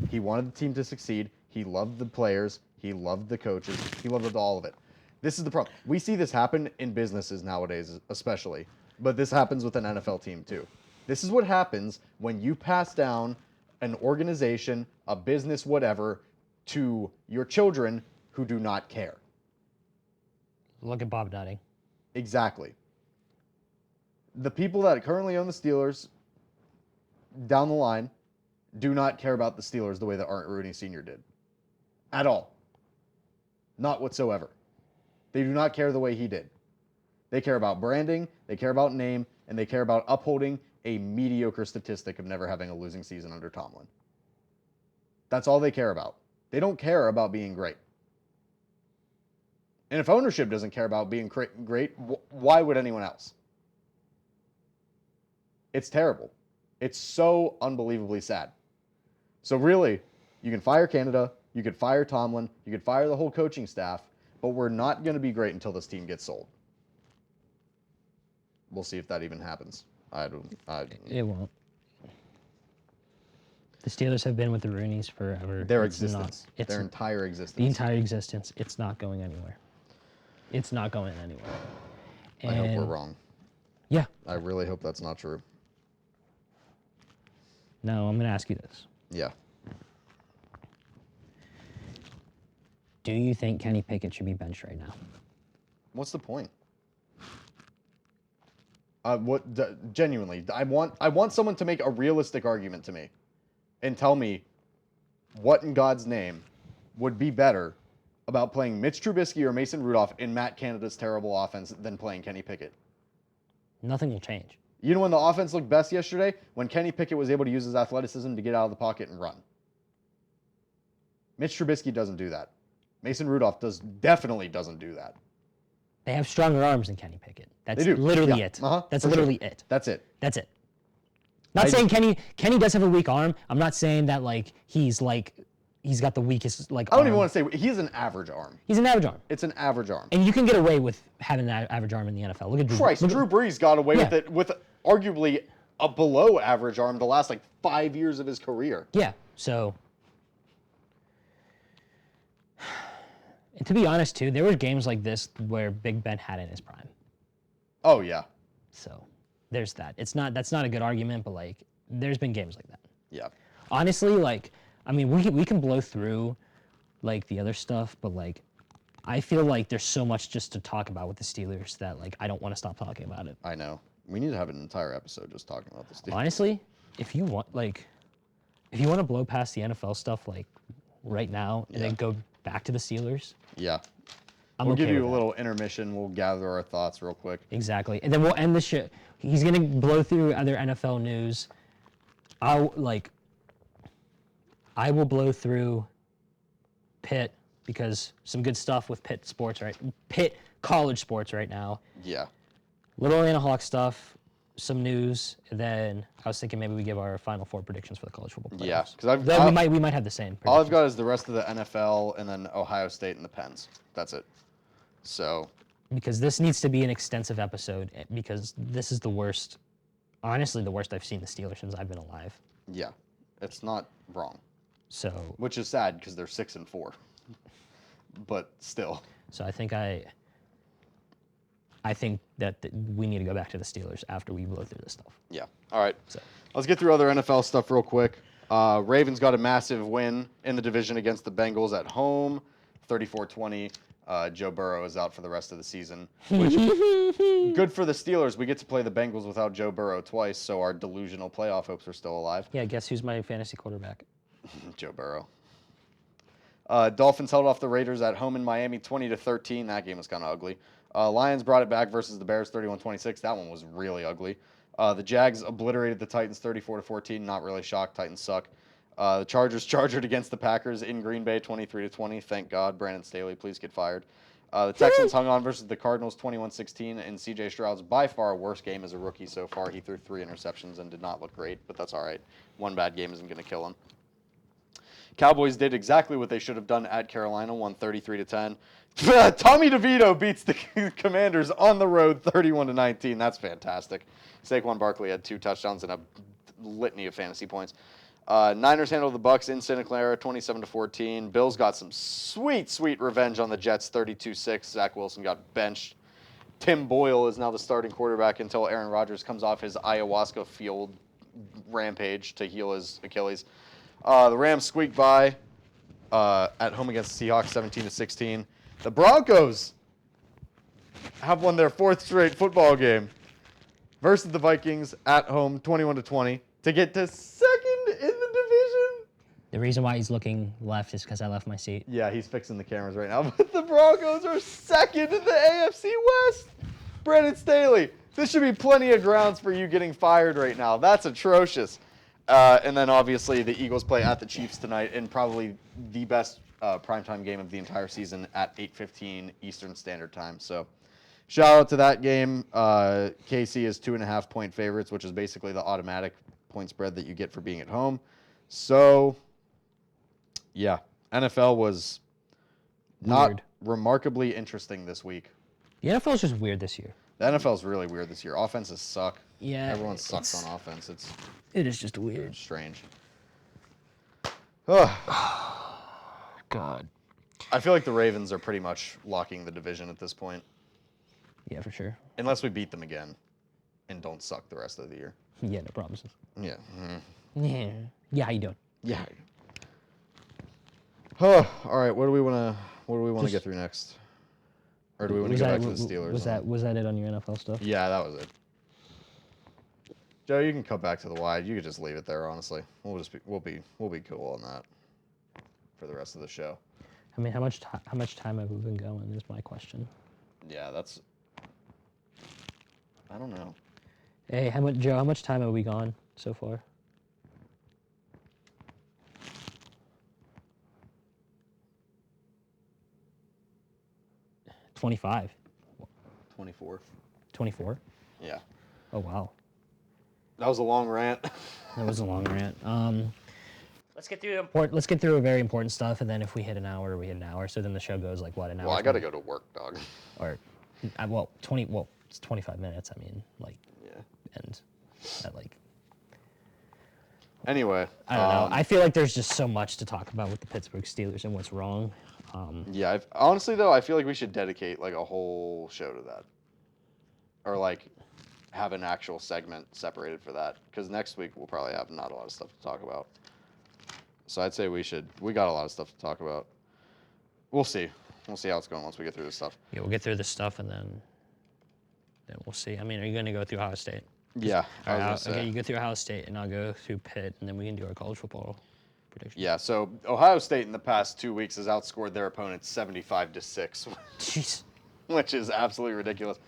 He wanted the team to succeed. He loved the players. He loved the coaches. He loved all of it. This is the problem. We see this happen in businesses nowadays, especially, but this happens with an NFL team too. This is what happens when you pass down an organization, a business, whatever, to your children who do not care. Look at Bob Nutting. Exactly. The people that currently own the Steelers down the line do not care about the Steelers the way that Art Rooney Sr. did. At all. Not whatsoever. They do not care the way he did. They care about branding, they care about name, and they care about upholding a mediocre statistic of never having a losing season under Tomlin. That's all they care about. They don't care about being great. And if ownership doesn't care about being great, why would anyone else? It's terrible. It's so unbelievably sad. So really, you can fire Canada, you could fire Tomlin, you could fire the whole coaching staff, but we're not going to be great until this team gets sold. We'll see if that even happens. It won't. The Steelers have been with the Roonies forever. Their existence. Their entire existence. The entire existence. It's not going anywhere. It's not going anywhere. I hope we're wrong. Yeah. I really hope that's not true. No, I'm going to ask you this. Yeah. Do you think Kenny Pickett should be benched right now? What's the point? Genuinely, I want someone to make a realistic argument to me and tell me what in God's name would be better about playing Mitch Trubisky or Mason Rudolph in Matt Canada's terrible offense than playing Kenny Pickett. Nothing will change. You know when the offense looked best yesterday? When Kenny Pickett was able to use his athleticism to get out of the pocket and run. Mitch Trubisky doesn't do that. Mason Rudolph definitely doesn't do that. They have stronger arms than Kenny Pickett. That's They do. literally Yeah. it. Uh-huh, That's for literally sure. it. That's it. That's it. Not saying Kenny does have a weak arm. I'm not saying that he's got the weakest I don't even want to say he has an average arm. He's an average arm. It's an average arm. And you can get away with having an average arm in the NFL. Look at Drew. Christ, Drew Brees got away with it with arguably a below average arm the last 5 years of his career. Yeah. So, and to be honest, too, there were games like this where Big Ben had it in his prime. Oh yeah, So, there's that. That's not a good argument, but like, there's been games like that. yeah, Honestly, like, I mean, we can blow through like the other stuff, but like, I feel like there's so much just to talk about with the Steelers that like I don't want to stop talking about it. I know. We need to have an entire episode just talking about this. Honestly, if you want to blow past the NFL stuff like right now and then go back to the Steelers, Yeah. I'm We'll okay give you with a that. little intermission. We'll gather our thoughts real quick. Exactly. And then we'll end the shit. He's going to blow through other NFL news. I will blow through Pitt because some good stuff with Pitt sports, right? Pitt college sports right now. Yeah. Little Atlanta Hawks stuff, some news, and then I was thinking maybe we give our Final Four predictions for the college football playoffs. Yeah, because Then we might have the same. all I've predictions. got is the rest of the NFL and then Ohio State and the Pens. That's it. So Because this needs to be an extensive episode because this is the worst, honestly, the worst I've seen the Steelers since I've been alive. yeah, it's not wrong, So, which is sad because they're 6-4, but still. so I think that we need to go back to the Steelers after we blow through this stuff. Yeah. All right. So. Let's get through other NFL stuff real quick. Ravens got a massive win in the division against the Bengals at home, 34-20. Joe Burrow is out for the rest of the season, which good for the Steelers. We get to play the Bengals without Joe Burrow twice, so our delusional playoff hopes are still alive. Yeah, guess who's my fantasy quarterback? Joe Burrow. Dolphins held off the Raiders at home in Miami 20-13. That game was kind of ugly. Lions brought it back versus the Bears 31-26. That one was really ugly. The Jags obliterated the Titans 34-14. Not really shocked. Titans suck. The Chargers chargered against the Packers in Green Bay 23-20. Thank God. Brandon Staley, please get fired. The Texans hung on versus the Cardinals 21-16. And C.J. Stroud's by far worst game as a rookie so far. He threw 3 interceptions and did not look great, but that's all right. One bad game isn't going to kill him. Cowboys did exactly what they should have done at Carolina, won 33-10. Tommy DeVito beats the Commanders on the road 31-19. That's fantastic. Saquon Barkley had 2 touchdowns and a litany of fantasy points. Niners handled the Bucks in Santa Clara 27-14. Bills got some sweet revenge on the Jets 32-6. Zach Wilson got benched. Tim Boyle is now the starting quarterback until Aaron Rodgers comes off his ayahuasca field rampage to heal his Achilles. The Rams squeaked by at home against the Seahawks 17-16. The Broncos have won their 4th straight football game versus the Vikings at home 21-20 to get to second in the division. The reason why he's looking left is because I left my seat. Yeah, he's fixing the cameras right now. But the Broncos are second in the AFC West. Brandon Staley, this should be plenty of grounds for you getting fired right now. That's atrocious. And then obviously the Eagles play at the Chiefs tonight in probably the best primetime game of the entire season at 8:15 Eastern Standard Time. So shout out to that game. KC is 2.5-point favorites, which is basically the automatic point spread that you get for being at home. So yeah, NFL was not Weird. remarkably interesting this week. The NFL is just weird this year. The NFL is really weird this year. Offenses suck. Yeah, Everyone sucks on offense. It's It is just weird. strange. Ugh. God. I feel like the Ravens are pretty much locking the division at this point, Yeah, for sure. unless we beat them again and don't suck the rest of the year. Yeah, no promises. Yeah. Yeah. Yeah, how you doing? Yeah. All right. What do we want to Just- get through next? Or do we want to Was go that- back to the Steelers? Was that it on your NFL stuff? Yeah, that was it. Joe, you can cut back to the wide. You could just leave it there. Honestly, we'll be cool on that for the rest of the show. I mean, how much time have we been going? Is my question. Yeah, that's. I don't know. Hey, Joe? How much time have we gone so far? $25. 24. 24? Yeah, Oh, wow. that was a long rant. That was a long rant. Let's get through. Let's get through very important stuff, and then if we hit an hour, we hit an hour. So then the show goes like, what, an hour? Well, I got to go to work, dog. Or, it's 25 minutes. I mean, like, Yeah. and at like. Anyway. I don't know. I feel like there's just so much to talk about with the Pittsburgh Steelers and what's wrong. Yeah, honestly, though, I feel like we should dedicate, like, a whole show to that. Or, like, have an actual segment separated for that. Because next week we'll probably have not a lot of stuff to talk about. So I'd say we got a lot of stuff to talk about. We'll see. We'll see how it's going once we get through this stuff. Yeah, we'll get through this stuff and then we'll see. I mean, are you going to go through Ohio State? Yeah, All right, okay, you go through Ohio State, and I'll go through Pitt, and then we can do our college football predictions. Yeah, so Ohio State in the past 2 weeks has outscored their opponents 75-6, Jeez. which is absolutely ridiculous.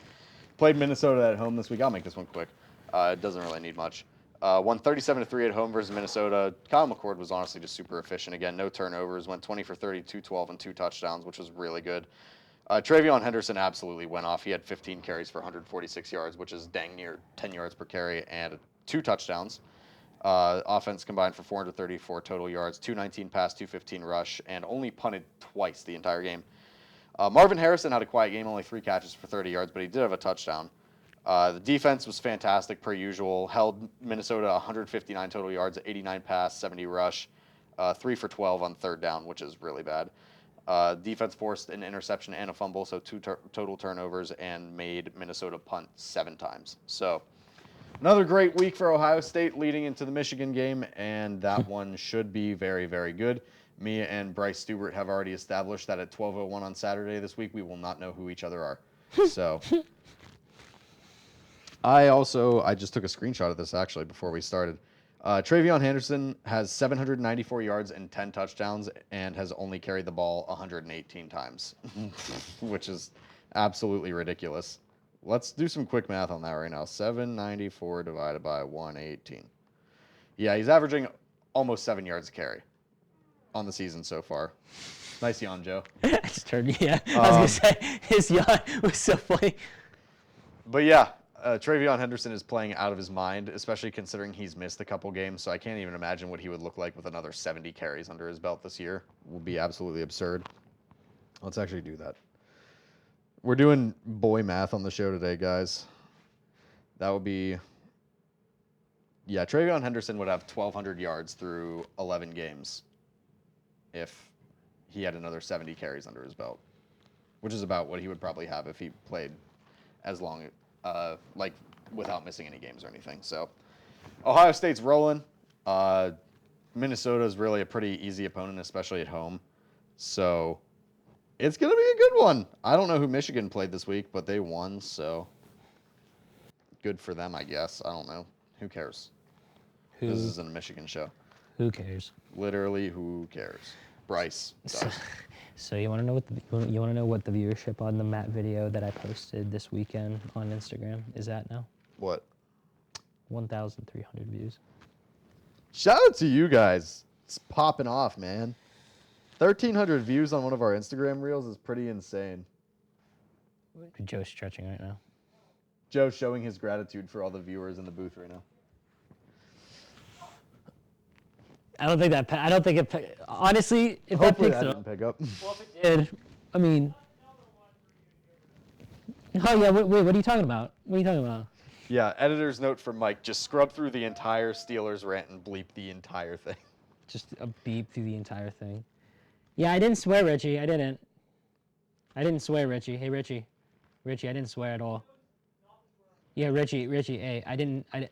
Played Minnesota at home this week. I'll make this one quick. It doesn't really need much. Won 37-3 at home versus Minnesota. Kyle McCord was honestly just super efficient again. No turnovers. Went 20 for 30, 212, and 2 touchdowns, which was really good. Travion Henderson absolutely went off. He had 15 carries for 146 yards, which is dang near 10 yards per carry, and 2 touchdowns. Offense combined for 434 total yards, 219 pass, 215 rush, and only punted twice the entire game. Marvin Harrison had a quiet game, only 3 catches for 30 yards, but he did have a touchdown. The defense was fantastic per usual. Held Minnesota 159 total yards, 89 pass, 70 rush, 3 for 12 on third down, which is really bad. Defense forced an interception and a fumble, so 2 total turnovers, and made Minnesota punt 7 times. So another great week for Ohio State leading into the Michigan game, and that one should be very, very good. Me and Bryce Stewart have already established that at 12:01 on Saturday this week, we will not know who each other are. So I just took a screenshot of this actually before we started. Travion Henderson has 794 yards and 10 touchdowns and has only carried the ball 118 times, which is absolutely ridiculous. Let's do some quick math on that right now. 794 divided by 118. Yeah, he's averaging almost 7 yards a carry on the season so far. Nice yawn, Joe. I just heard, yeah. I was going to say, his yawn was so funny. But yeah, Travion Henderson is playing out of his mind, especially considering he's missed a couple games, so I can't even imagine what he would look like with another 70 carries under his belt this year. It would be absolutely absurd. Let's actually do that. We're doing boy math on the show today, guys. That would be... Yeah, Travion Henderson would have 1,200 yards through 11 games if he had another 70 carries under his belt, which is about what he would probably have if he played as long, like without missing any games or anything. So Ohio State's rolling. Minnesota's really a pretty easy opponent, especially at home. So it's going to be a good one. I don't know who Michigan played this week, but they won, so good for them, I guess. I don't know. Who cares? This isn't a Michigan show. Who cares? Literally, who cares? Bryce does. So you want to know what the viewership on the Matt video that I posted this weekend on Instagram is at now? What? 1,300 views. Shout out to you guys. It's popping off, man. 1,300 views on one of our Instagram reels is pretty insane. Joe's stretching right now. Joe's showing his gratitude for all the viewers in the booth right now. I don't think it. Honestly, if Hopefully that picks that it up. didn't pick up. Well, if it did, I mean. Oh yeah, wait, what are you talking about? What are you talking about? Yeah, editor's note from Mike. Just scrub through the entire Steelers rant and bleep the entire thing. Just a beep through the entire thing. Yeah, I didn't swear, Richie. I didn't swear, Richie. Hey, Richie, I didn't swear at all. Yeah, Richie. Hey, I didn't at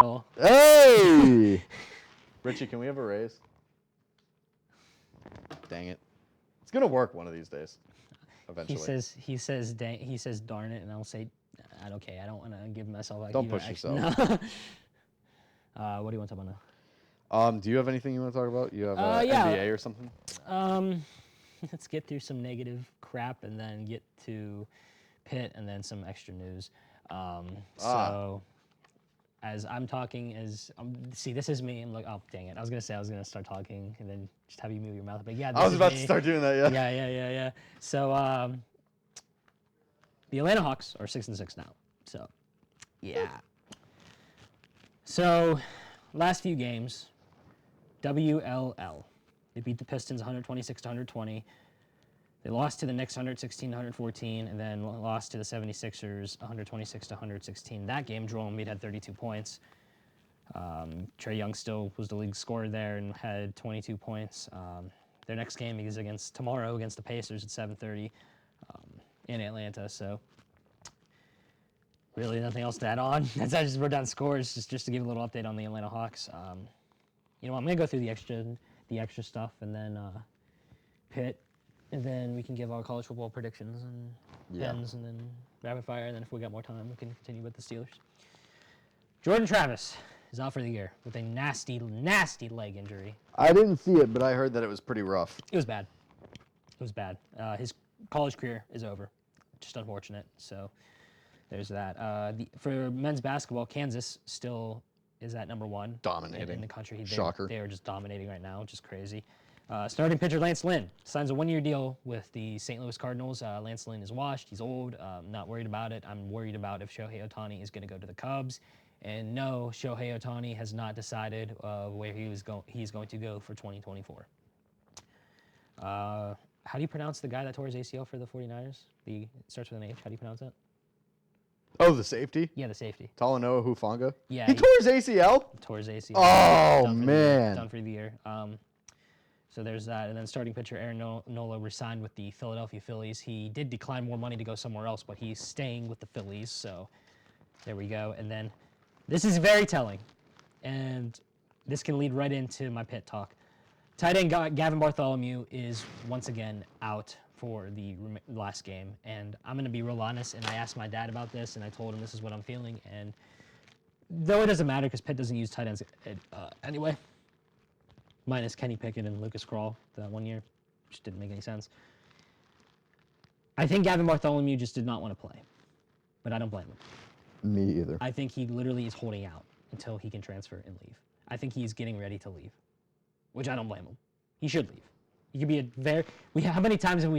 all. Hey! Richie, can we have a raise? Dang it. It's going to work one of these days. Eventually. He says darn it, and I'll say, okay, I don't want to give myself like. Don't push yourself. No. What do you want to talk about now? Do you have anything you want to talk about? You have yeah. NBA or something? Let's get through some negative crap and then get to Pitt and then some extra news. So as I'm talking, see, this is me. I'm like, oh, dang it. I was going to start talking and then just have you move your mouth. But yeah, this I was is about me. to start doing that, yeah. Yeah. So the Atlanta Hawks are 6-6 now. So, yeah. So, last few games, WLL. They beat the Pistons 126-120. They lost to the Knicks 116-114, and then lost to the 76ers 126-116. That game, Joel Embiid had 32 points. Trae Young still was the league scorer there and had 22 points. Their next game is tomorrow against the Pacers at 7:30 in Atlanta. So really nothing else to add on. I just wrote down scores just to give a little update on the Atlanta Hawks. I'm gonna go through the extra stuff and then Pitt, and then we can give our college football predictions and pens, and then rapid fire. And then if we got more time, we can continue with the Steelers. Jordan Travis is out for the year with a nasty, nasty leg injury. I didn't see it, but I heard that it was pretty rough. It was bad. His college career is over. Just unfortunate. So there's that. For men's basketball, Kansas still is at number 1. Dominating. In the country. Shocker. They are just dominating right now, which is crazy. Starting pitcher Lance Lynn signs a 1-year deal with the St. Louis Cardinals. Lance Lynn is washed. He's old. Not worried about it. I'm worried about if Shohei Ohtani is going to go to the Cubs. And no, Shohei Ohtani has not decided where he's going to go for 2024. How do you pronounce the guy that tore his ACL for the 49ers? It starts with an H. How do you pronounce that? Oh, the safety? Yeah, the safety. Talanoa Hufanga? Yeah. He tore his ACL? Tore his ACL. Oh, man. Done for the year. So there's that. And then starting pitcher Aaron Nola resigned with the Philadelphia Phillies. He did decline more money to go somewhere else, but he's staying with the Phillies. So there we go. And then this is very telling, and this can lead right into my Pitt talk. Tight end Gavin Bartholomew is once again out for the last game, and I'm going to be real honest, and I asked my dad about this, and I told him this is what I'm feeling, and though it doesn't matter because Pitt doesn't use tight ends anyway, minus Kenny Pickett and Lucas Krull that 1 year, which didn't make any sense. I think Gavin Bartholomew just did not want to play, but I don't blame him. Me either. I think he literally is holding out until he can transfer and leave. I think he's getting ready to leave, which I don't blame him. He should leave. He could be a very. How many times have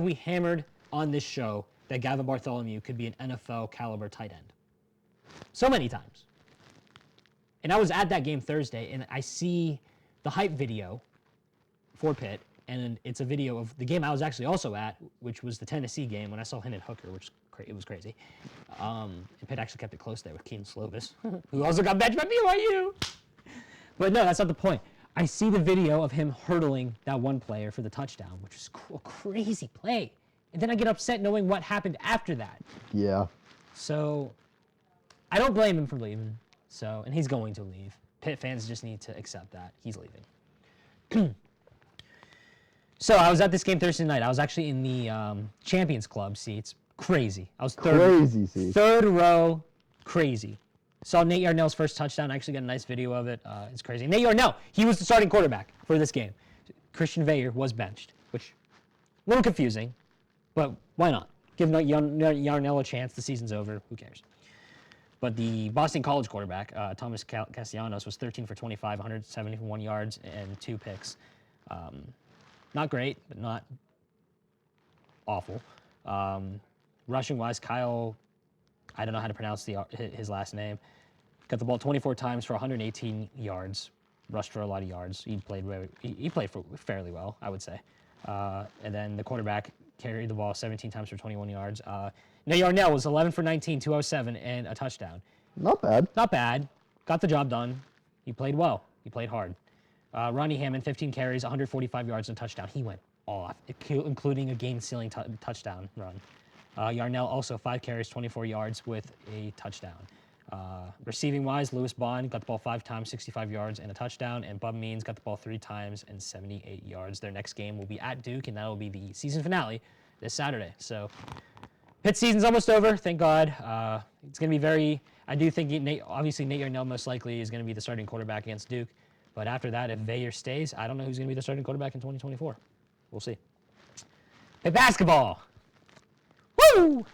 we hammered on this show that Gavin Bartholomew could be an NFL caliber tight end? So many times. And I was at that game Thursday, and I see the hype video for Pitt, and it's a video of the game I was actually also at, which was the Tennessee game when I saw Hendon Hooker, which it was crazy. And Pitt actually kept it close there with Keenan Slovis, who also got benched by BYU. But no, that's not the point. I see the video of him hurdling that one player for the touchdown, which is a crazy play. And then I get upset knowing what happened after that. Yeah. So I don't blame him for leaving. And he's going to leave. Pitt fans just need to accept that. He's leaving. So I was at this game Thursday night. I was actually in the Champions Club seats. Crazy. I was third row. Crazy. Saw Nate Yarnell's first touchdown. I actually got a nice video of it. It's crazy. Nate Yarnell, he was the starting quarterback for this game. Christian Veyer was benched, which a little confusing, but why not? Give Yarnell a chance. The season's over. Who cares? But the Boston College quarterback, Thomas Castellanos, was 13 for 25, 171 yards, and 2 picks. Not great, but not awful. Rushing-wise, Kyle, I don't know how to pronounce his last name, got the ball 24 times for 118 yards, rushed for a lot of yards. He played fairly well, I would say. And then the quarterback carried the ball 17 times for 21 yards. Nate Yarnell was 11 for 19, 207, and a touchdown. Not bad. Not bad. Got the job done. He played well. He played hard. Ronnie Hammond, 15 carries, 145 yards, and a touchdown. He went off, including a game-sealing touchdown run. Yarnell also 5 carries, 24 yards with a touchdown. Receiving-wise, Lewis Bond got the ball 5 times, 65 yards, and a touchdown, and Bupp Means got the ball 3 times and 78 yards. Their next game will be at Duke, and that will be the season finale this Saturday. So Pitt season's almost over, thank God. It's going to be very, I do think obviously Nate Yarnell most likely is going to be the starting quarterback against Duke. But after that, if Veyer stays, I don't know who's going to be the starting quarterback in 2024. We'll see. Pitt basketball. Woo!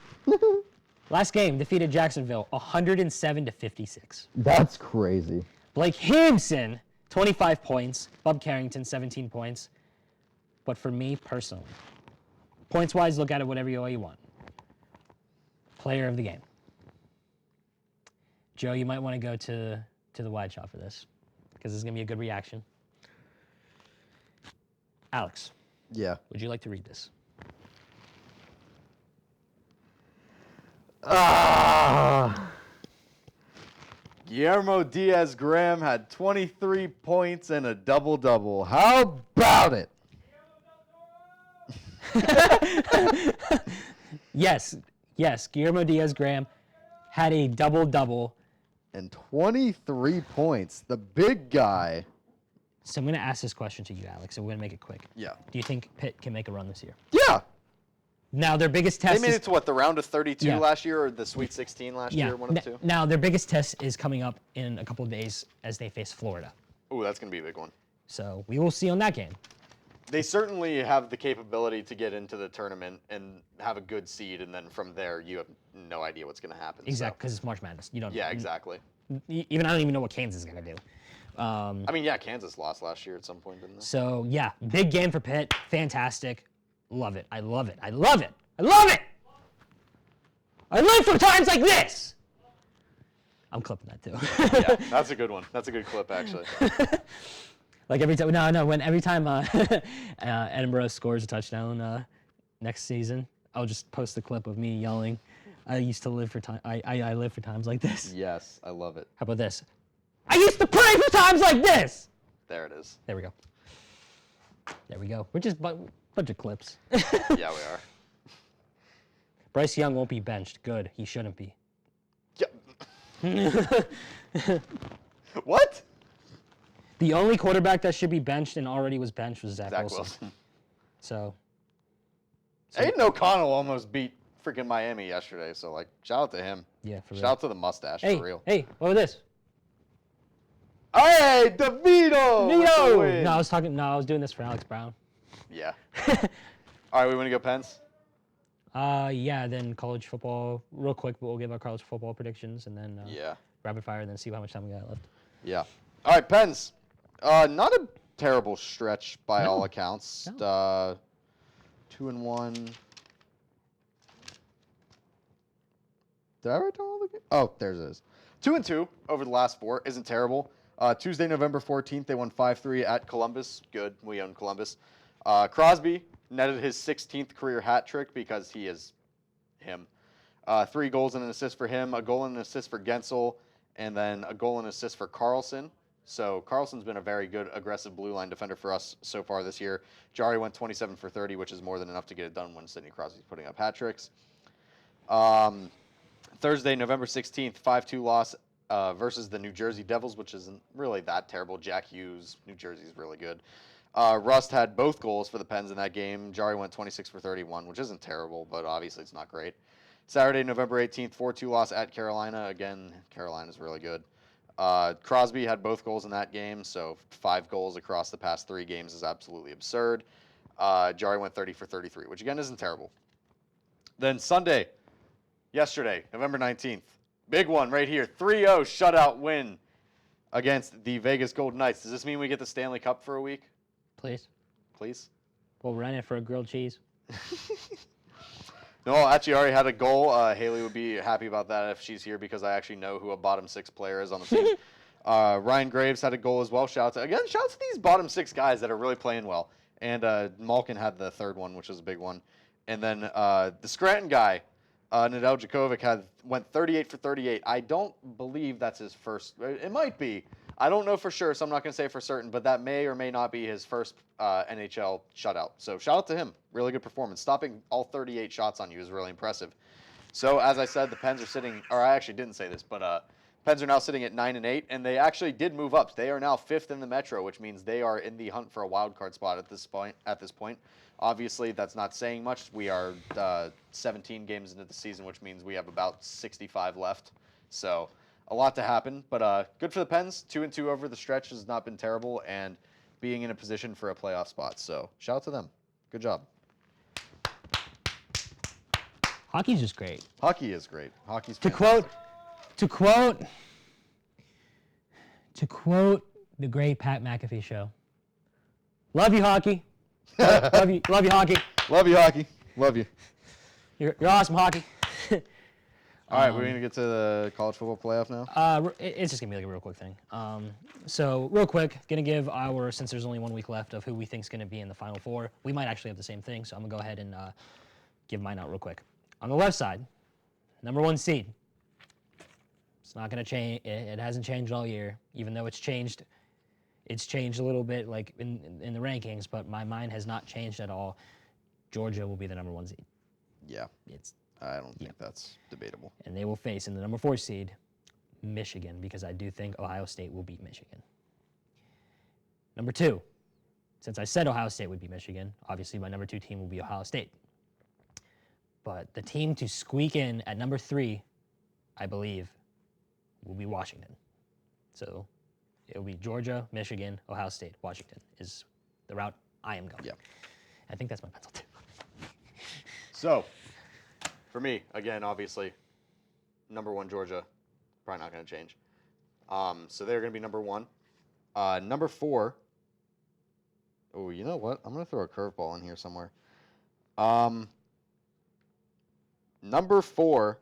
Last game, defeated Jacksonville 107-56. That's crazy. Blake Hampson, 25 points. Bub Carrington, 17 points. But for me personally, points-wise, look at it whatever way you want. Player of the game. Joe, you might want to go to the wide shot for this, because this is going to be a good reaction. Alex. Yeah. Would you like to read this? Guillermo Diaz-Graham had 23 points and a double-double. How about it? Yes, Guillermo Diaz-Graham had a double-double. And 23 points. The big guy. So I'm going to ask this question to you, Alex, and we're going to make it quick. Yeah. Do you think Pitt can make a run this year? Yeah. Now, their biggest They test made is... it to what, the round of 32 Yeah. last year, or the Sweet 16 last year, one of the two? Now, their biggest test is coming up in a couple of days as they face Florida. Ooh, that's going to be a big one. So we will see on that game. They certainly have the capability to get into the tournament and have a good seed, and then from there, you have no idea what's going to happen. Exactly, because it's March Madness. You don't. Yeah, exactly. Even I don't even know what Kansas is going to do. I mean, yeah, Kansas lost last year at some point, didn't they? So yeah, big game for Pitt. Fantastic. Love it. I love it. I love it. I love it. I live for times like this. I'm clipping that too. Yeah, that's a good one. That's a good clip, actually. Like every time, every time Edinburgh scores a touchdown next season, I'll just post a clip of me yelling, "I used to live for time. I live for times like this." Yes, I love it. How about this? I used to pray for times like this. There it is. There we go. There we go. We're just bunch of clips. Yeah, we are. Bryce Young won't be benched. Good. He shouldn't be. Yeah. What? The only quarterback that should be benched and already was benched was Zach Wilson. So Aiden O'Connell almost beat freaking Miami yesterday, so like, shout out to him. yeah, for Shout real. out to the mustache, Hey, for real. hey, what was this? Hey, DeVito! with the win. No, I was doing this for Alex Brown. Yeah. All right, we want to go Pens? Yeah, then college football, real quick, but we'll give our college football predictions and then Yeah. rapid fire, and then see how much time we got left. Yeah. All right, Pens. Not a terrible stretch by all accounts. 2-1. Did I write down all the games? Oh, there it is. 2-2 over the last 4 isn't terrible. Tuesday, November 14th, they won 5-3 at Columbus. Good, we own Columbus. Crosby netted his 16th career hat trick because he is him. 3 goals and an assist for him, a goal and an assist for Gensel, and then a goal and assist for Carlson. So Carlson's been a very good aggressive blue line defender for us so far this year. Jari went 27 for 30, which is more than enough to get it done when Sidney Crosby's putting up hat tricks. Thursday, November 16th, 5-2 loss versus the New Jersey Devils, which isn't really that terrible. Jack Hughes, New Jersey's really good. Rust had both goals for the Pens in that game. Jari went 26 for 31, which isn't terrible, but obviously it's not great. Saturday, November 18th, 4-2 loss at Carolina. Again, Carolina's really good. Crosby had both goals in that game, so 5 goals across the past 3 games is absolutely absurd. Jari went 30 for 33, which again isn't terrible. Then Sunday, yesterday, November 19th, big one right here, 3-0 shutout win against the Vegas Golden Knights. Does this mean we get the Stanley Cup for a week? Please. Please? We'll run it for a grilled cheese. No, actually already had a goal. Hayley would be happy about that if she's here because I actually know who a bottom 6 player is on the team. Ryan Graves had a goal as well. Shout out to these bottom 6 guys that are really playing well. And Malkin had the 3rd one, which was a big one. And then the Scranton guy, Nadal Djokovic, went 38 for 38. I don't believe that's his first. It might be. I don't know for sure, so I'm not going to say for certain, but that may or may not be his first NHL shutout. So shout out to him. Really good performance. Stopping all 38 shots on you is really impressive. So as I said, the Pens are sitting, or I actually didn't say this, but Pens are now sitting at 9-8, and they actually did move up. They are now 5th in the Metro, which means they are in the hunt for a wild card spot at this point. Obviously, that's not saying much. We are 17 games into the season, which means we have about 65 left. So a lot to happen, but good for the Pens. 2-2 over the stretch has not been terrible, and being in a position for a playoff spot. So shout out to them. Good job. Hockey's just great. Hockey is great. Hockey's To fantastic. quote the great Pat McAfee show. Love you, hockey. love you, hockey. Love you, hockey. Love you. You're awesome, hockey. All right, we're going to get to the college football playoff now. It's just gonna be like a real quick thing. So real quick, gonna give since there's only 1 week left of who we think's gonna be in the Final Four. We might actually have the same thing, so I'm gonna go ahead and give mine out real quick. On the left side, number 1 seed, It's not going to change. It hasn't changed all year, even though it's changed. It's changed a little bit, like in the rankings, but my mind has not changed at all. Georgia will be the number 1 seed. Yeah, It's I don't think that's debatable. and they will face in the number 4 seed, Michigan, because I do think Ohio State will beat Michigan. Number 2, since I said Ohio State would beat Michigan, obviously my number 2 team will be Ohio State. But the team to squeak in at number 3, I believe, will be Washington. So it'll be Georgia, Michigan, Ohio State, Washington is the route I am going. Yeah. I think that's my pencil too. So, for me, again, obviously, number 1 Georgia, probably not going to change. So they're going to be number 1. Number 4. Oh, you know what? I'm going to throw a curveball in here somewhere. Number 4,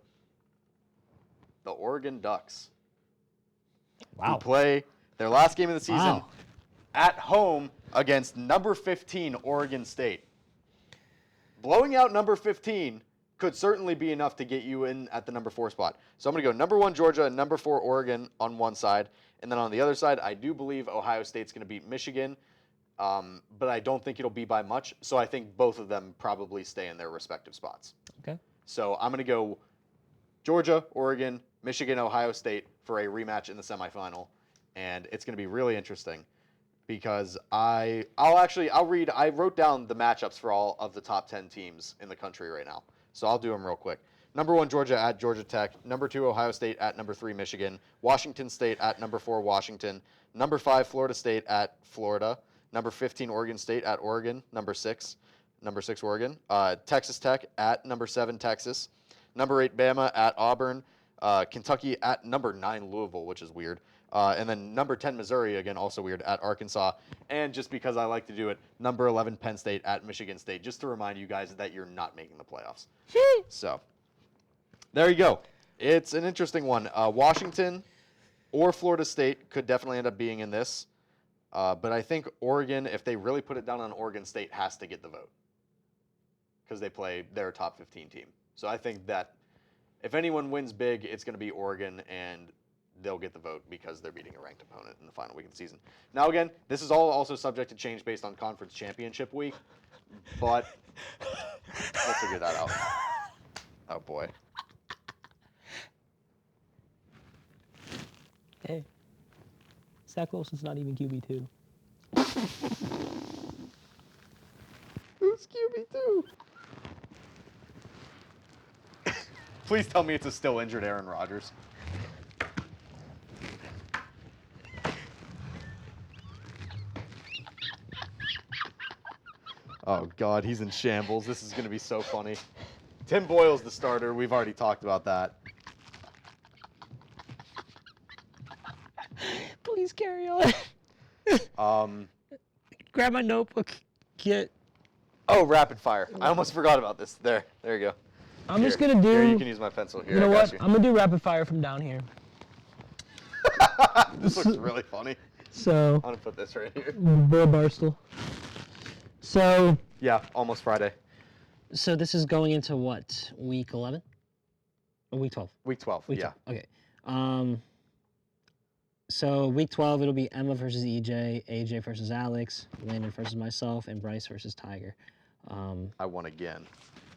the Oregon Ducks. Who Wow. play their last game of the season Wow. at home against number 15 Oregon State. Blowing out number 15 could certainly be enough to get you in at the number 4 spot. So I'm going to go number 1 Georgia and number 4 Oregon on one side. And then on the other side, I do believe Ohio State's going to beat Michigan. But I don't think it'll be by much. So I think both of them probably stay in their respective spots. Okay. So I'm going to go Georgia, Oregon, Michigan, Ohio State for a rematch in the semifinal. And it's going to be really interesting because I wrote down the matchups for all of the top 10 teams in the country right now. So I'll do them real quick. Number 1, Georgia at Georgia Tech. Number 2, Ohio State at number 3, Michigan. Washington State at number 4, Washington. Number 5, Florida State at Florida. Number 15, Oregon State at Oregon. Number 6, Oregon. Texas Tech at number 7, Texas. Number 8, Bama at Auburn. Kentucky at number 9, Louisville, which is weird. And then number 10, Missouri, again, also weird, at Arkansas. And just because I like to do it, number 11, Penn State at Michigan State, just to remind you guys that you're not making the playoffs. So, there you go. It's an interesting one. Washington or Florida State could definitely end up being in this. But I think Oregon, if they really put it down on Oregon State, has to get the vote because they play their top 15 team. So I think that if anyone wins big, it's going to be Oregon, and they'll get the vote because they're beating a ranked opponent in the final week of the season. Now, again, this is all also subject to change based on conference championship week, but we'll figure that out. Oh, boy. Hey, Zach Wilson's not even QB2. Who's QB2? Please tell me it's a still injured Aaron Rodgers. Oh, God, he's in shambles. This is going to be so funny. Tim Boyle's the starter. We've already talked about that. Please carry on. Grab my notebook. Oh, rapid fire. I almost forgot about this. There you go. I'm just gonna do. Here, you can use my pencil. Here, You know I got what? I'm gonna do rapid fire from down here. This looks really funny. So. I'm going to put this right here. Boro Barstool. So. Yeah, almost Friday. So this is going into what? Week 11? Or week 12? Week 12, Week yeah. 12. Okay. So week 12, it'll be Emma versus EJ, AJ versus Alex, Landon versus myself, and Bryce versus Tiger. I won again.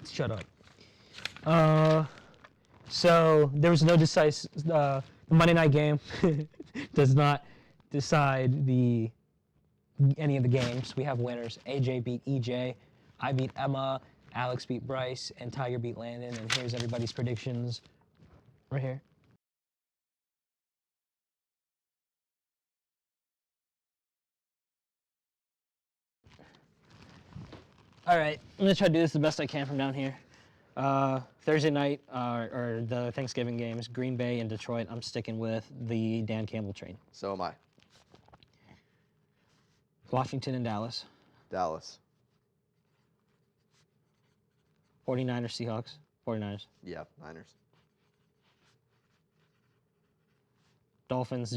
Shut up. So there was no decisive. The Monday night game does not decide any of the games. We have winners. AJ beat EJ, I beat Emma, Alex beat Bryce, and Tiger beat Landon. And here's everybody's predictions right here. All right, I'm gonna try to do this the best I can from down here. Thursday night, or the Thanksgiving games, Green Bay and Detroit. I'm sticking with the Dan Campbell train. So am I. Washington and Dallas. Dallas. 49ers, Seahawks. 49ers. Yeah, Niners. Dolphins.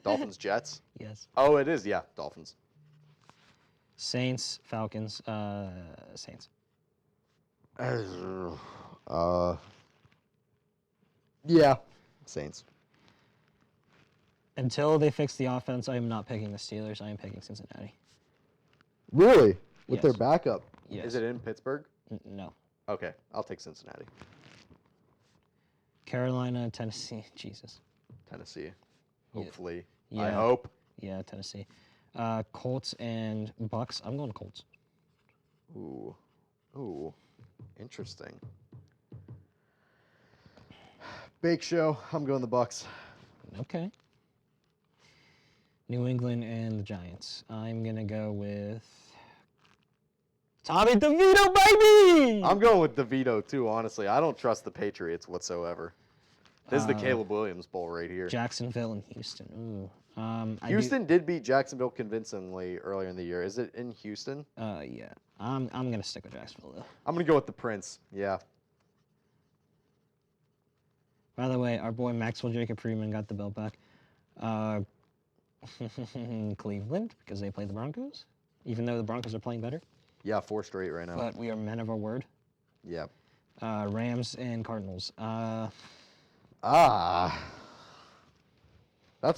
Dolphins, Jets. Yes. Oh, it is, yeah, Dolphins. Saints, Falcons. Saints. Yeah. Saints. Until they fix the offense, I am not picking the Steelers. I am picking Cincinnati. Really? With Yes. their backup? Yes. Is it in Pittsburgh? No. Okay, I'll take Cincinnati. Carolina, Tennessee. Jesus. Tennessee. Hopefully. Yeah. I hope. Yeah, Tennessee. Colts and Bucks. I'm going Colts. Ooh. Ooh. Interesting. Bake show. I'm going the Bucks. Okay. New England and the Giants. I'm going to go with Tommy DeVito, baby! I'm going with DeVito too, honestly. I don't trust the Patriots whatsoever. This is the Caleb Williams Bowl right here. Jacksonville and Houston. Ooh. Houston did beat Jacksonville convincingly earlier in the year. Is it in Houston? Yeah. I'm going to stick with Jacksonville, though. I'm going to go with the Prince. Yeah. By the way, our boy Maxwell Jacob Freeman got the belt back. Cleveland, because they played the Broncos, even though the Broncos are playing better. Yeah, 4 straight right now. But we are men of our word. Yeah. Rams and Cardinals. That's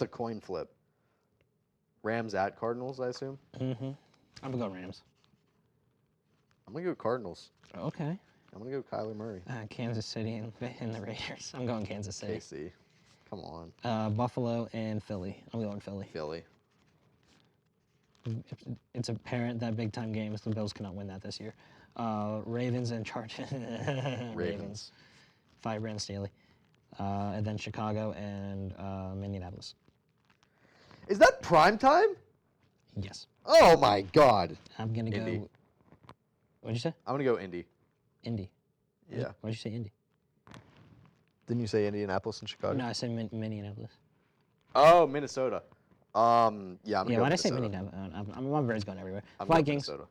a coin flip. Rams at Cardinals, I assume? Mm-hmm. I'm going to go Rams. I'm going to go Cardinals. Okay. I'm going to go Kyler Murray. Kansas City and the Raiders. I'm going Kansas City. KC. Come on. Buffalo and Philly. I'm going Philly. Philly. It's apparent that big-time games, the Bills cannot win that this year. Ravens and Chargers. Ravens. 5 Brand Staley. And then Chicago and Minneapolis. Is that prime time? Yes. Oh, my God. I'm going to Indy. go. What'd you say? I'm going to go Indy. Indy. Yeah. Why'd you say Indy? Didn't you say Indianapolis and Chicago? No, I said Minneapolis. Oh, Minnesota. Yeah, I'm Yeah, going why'd I say Minnesota. Minneapolis? My brain's going everywhere. I'm going Vikings. Minnesota.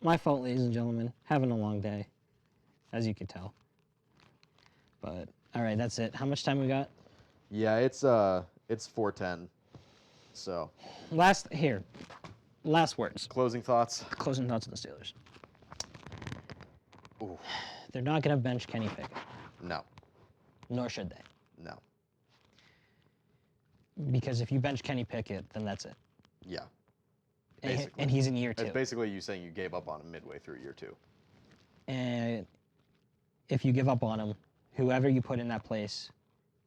My fault, ladies and gentlemen. Having a long day, as you can tell. But all right, that's it. How much time we got? Yeah, it's 4:10. So, Last words. closing thoughts. Closing thoughts on the Steelers. Ooh, They're not going to bench Kenny Pickett, no, nor should they. no. Because if you bench Kenny Pickett, then that's it. Yeah. And, Basically. and he's in year 2. It's basically you saying you gave up on him midway through year 2. And if you give up on him, whoever you put in that place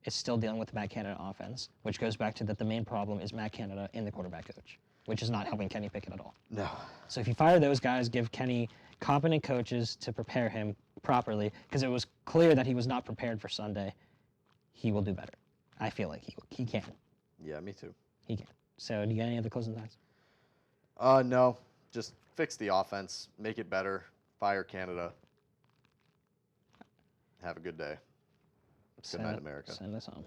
is still dealing with the Matt Canada offense, which goes back to that the main problem is Matt Canada and the quarterback coach, which is not helping Kenny Pickett at all. No. So if you fire those guys, give Kenny competent coaches to prepare him properly, because it was clear that he was not prepared for Sunday, he will do better. I feel like he can. Yeah, me too. He can. So do you got any other closing thoughts? No. Just fix the offense, make it better, fire Canada. Have a good day. Good night, America. Send us home.